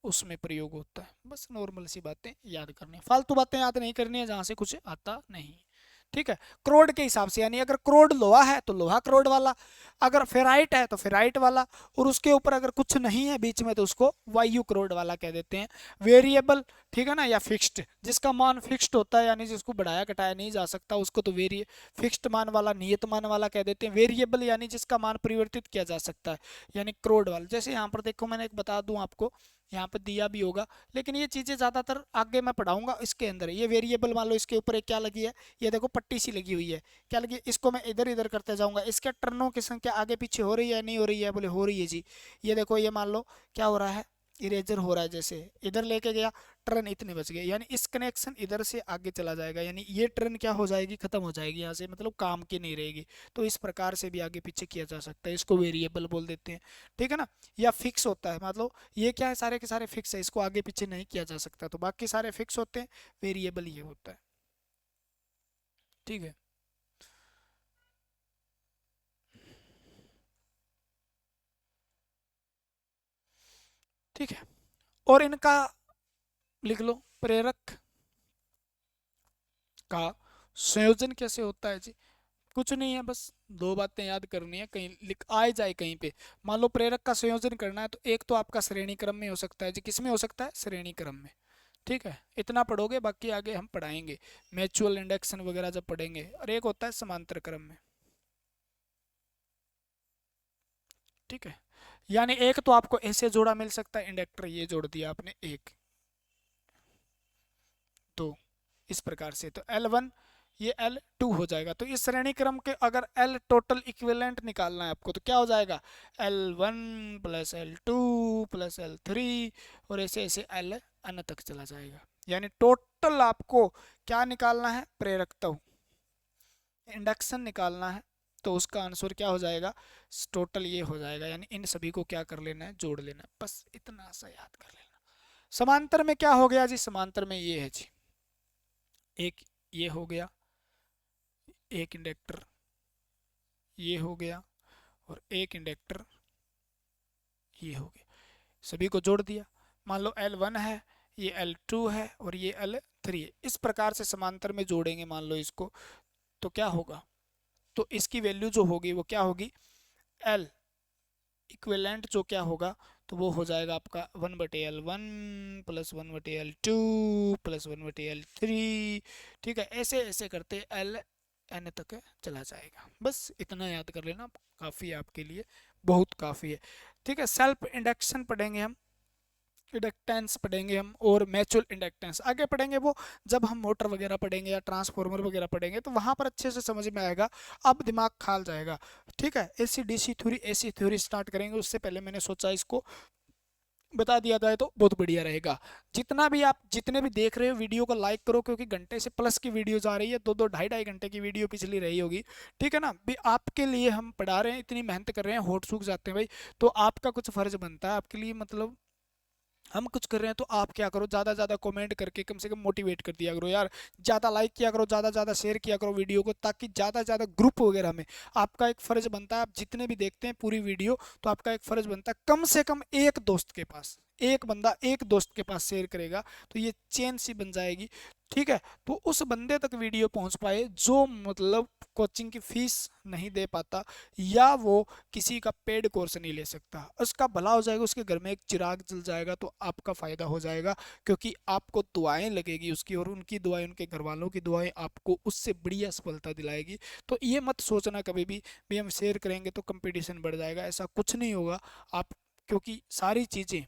उसमें प्रयोग होता है। बस नॉर्मल सी बातें याद करनी है, फालतू बातें याद नहीं करनी है जहां से कुछ आता नहीं। ठीक है, क्रोड के हिसाब से, यानी अगर क्रोड लोहा है तो लोहा क्रोड वाला, अगर फेराइट है तो फेराइट वाला, और उसके ऊपर अगर कुछ नहीं है बीच में तो उसको वायु क्रोड वाला कह देते हैं। वेरिएबल, ठीक है ना, या फिक्स्ड, जिसका मान फिक्स्ड होता है यानी जिसको बढ़ाया घटाया नहीं जा सकता, उसको तो फिक्स्ड मान वाला, नियत मान वाला कह देते हैं। वेरिएबल यानी जिसका मान परिवर्तित किया जा सकता है, यानी क्रोड वाला। जैसे यहाँ पर देखो, मैंने एक बता दूं आपको, यहाँ पे दिया भी होगा, लेकिन ये चीजें ज्यादातर आगे मैं पढ़ाऊंगा। इसके अंदर ये वेरिएबल, मान लो इसके ऊपर एक क्या लगी है, ये देखो पट्टी सी लगी हुई है, क्या लगी है? इसको मैं इधर इधर करते जाऊंगा, इसके टर्नों की संख्या आगे पीछे हो रही है नहीं हो रही है, बोले हो रही है जी। ये देखो, ये मान लो क्या हो रहा है, इरेजर हो रहा है, जैसे इधर लेके गया, टर्न इतने बच गए, यानी इस कनेक्शन इधर से आगे चला जाएगा, यानी ये टर्न क्या हो जाएगी, खत्म हो जाएगी यहाँ से, मतलब काम की नहीं रहेगी। तो इस प्रकार से भी आगे पीछे किया जा सकता है, इसको वेरिएबल बोल देते हैं। ठीक है ना, या फिक्स होता है, मतलब ये क्या है, सारे के सारे फिक्स है, इसको आगे पीछे नहीं किया जा सकता, तो बाकी सारे फिक्स होते हैं, वेरिएबल ये होता है। ठीक है, ठीक है, और इनका लिख लो, प्रेरक का संयोजन कैसे होता है जी। कुछ नहीं है, बस दो बातें याद करनी है, कहीं लिख आए जाए कहीं पे। मान लो प्रेरक का संयोजन करना है, तो एक तो आपका श्रेणी क्रम में हो सकता है जी, किस में हो सकता है, श्रेणी क्रम में। ठीक है, इतना पढ़ोगे, बाकी आगे हम पढ़ाएंगे म्यूचुअल इंडक्शन वगैरह जब पढ़ेंगे। और एक होता है समांतर क्रम में। ठीक है, यानी एक तो आपको ऐसे जोड़ा मिल सकता है, इंडक्टर ये जोड़ दिया आपने, एक दो, इस प्रकार से, तो L1 ये L2 हो जाएगा। तो इस श्रेणी क्रम के अगर L टोटल इक्विवेलेंट निकालना है आपको, तो क्या हो जाएगा, L1 plus L2 plus L3, और ऐसे ऐसे Ln तक चला जाएगा। यानी टोटल आपको क्या निकालना है, प्रेरकत्व, इंडक्शन निकालना है, तो उसका आंसर क्या हो जाएगा, टोटल ये हो जाएगा। यानी इन सभी को क्या कर लेना है, जोड़ लेना है, बस इतना सा याद कर लेना। समांतर में क्या हो गया जी, समांतर में ये है जी, एक ये हो गया, एक इंडक्टर ये हो गया, और एक इंडक्टर ये हो गया, सभी को जोड़ दिया। मान लो L1 है, ये L2 है, और ये L3 है, इस प्रकार से समांतर में जोड़ेंगे मान लो इसको, तो क्या होगा, तो इसकी वैल्यू जो होगी वो क्या होगी, L इक्विवेलेंट जो क्या होगा, तो वो हो जाएगा आपका 1/L1 plus 1/L2 plus 1/L3। ठीक है, ऐसे ऐसे करते Ln तक चला जाएगा। बस इतना याद कर लेना, काफ़ी है आपके लिए, बहुत काफ़ी है। ठीक है, सेल्फ इंडक्शन पढ़ेंगे हम, इंडक्टेंस पढ़ेंगे हम, और म्यूचुअल इंडक्टेंस आगे पढ़ेंगे, वो जब हम मोटर वगैरह पढ़ेंगे या ट्रांसफार्मर वगैरह पढ़ेंगे तो वहां पर अच्छे से समझ में आएगा, अब दिमाग खाल जाएगा। ठीक है, AC DC theory, AC theory start करेंगे, उससे पहले मैंने सोचा इसको बता दिया जाए तो बहुत बढ़िया रहेगा। जितना भी आप जितने भी देख रहे हो वीडियो को लाइक करो, क्योंकि घंटे से प्लस की वीडियो जा रही है, दो दो ढाई ढाई घंटे की वीडियो पिछली रही होगी। ठीक है ना, भी आपके लिए हम पढ़ा रहे हैं, इतनी मेहनत कर रहे हैं, होठ सूख जाते हैं भाई, तो आपका कुछ फर्ज बनता है आपके लिए, मतलब हम कुछ कर रहे हैं तो आप क्या करो, ज़्यादा ज़्यादा कमेंट करके कम से कम मोटिवेट कर दिया करो यार, ज़्यादा लाइक किया करो, ज़्यादा ज़्यादा शेयर किया करो वीडियो को, ताकि ज़्यादा से ज़्यादा ग्रुप वगैरह में, आपका एक फ़र्ज़ बनता है, आप जितने भी देखते हैं पूरी वीडियो, तो आपका एक फ़र्ज़ बनता है कम से कम एक दोस्त के पास, एक बंदा एक दोस्त के पास शेयर करेगा, तो ये चेन सी बन जाएगी। ठीक है, तो उस बंदे तक वीडियो पहुंच पाए जो मतलब कोचिंग की फीस नहीं दे पाता, या वो किसी का पेड कोर्स नहीं ले सकता। उसका भला हो जाएगा, उसके घर में एक चिराग जल जाएगा, तो आपका फायदा हो जाएगा, क्योंकि आपको दुआएं लगेगी उसकी, और उनकी दुआएं, उनके घर वालों की दुआएं आपको उससे बढ़िया सफलता दिलाएगी। तो ये मत सोचना कभी भी हम शेयर करेंगे तो कंपटीशन बढ़ जाएगा, ऐसा कुछ नहीं होगा। आप, क्योंकि सारी चीज़ें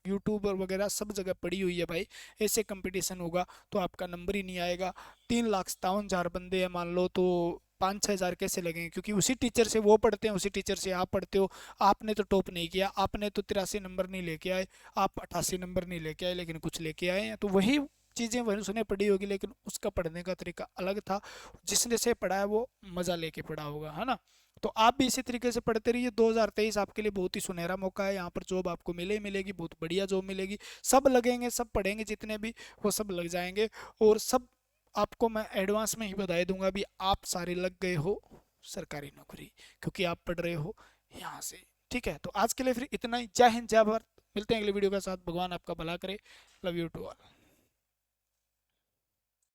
यूट्यूब और वगैरह सब जगह पड़ी हुई है भाई, ऐसे कंपटीशन होगा तो आपका नंबर ही नहीं आएगा। 3,57,000 बंदे हैं मान लो, तो 5-6 हज़ार कैसे लगेंगे, क्योंकि उसी टीचर से वो पढ़ते हैं, उसी टीचर से आप पढ़ते हो। आपने तो टॉप नहीं किया, आपने तो 83 नंबर नहीं लेके आए, आप 88 नंबर नहीं लेके आए, लेकिन कुछ लेके आए हैं। तो वही चीज़ें वही उसने पढ़ी होगी, लेकिन उसका पढ़ने का तरीका अलग था। जिसने से पढ़ा है वो मज़ा लेके पढ़ा होगा, है ना। तो आप भी इसी तरीके से पढ़ते रहिए। 2023 आपके लिए बहुत ही सुनहरा मौका है, यहाँ पर जॉब आपको मिले ही मिलेगी, बहुत बढ़िया जॉब मिलेगी। सब लगेंगे, सब पढ़ेंगे, जितने भी वो सब लग जाएंगे। और सब आपको मैं एडवांस में ही बधाई दूंगा भी, आप सारे लग गए हो सरकारी नौकरी, क्योंकि आप पढ़ रहे हो यहाँ से। ठीक है, तो आज के लिए फिर इतना ही। जय हिंद, जय भारत। मिलते हैं अगले वीडियो के साथ। भगवान आपका भला करे। Love you to all.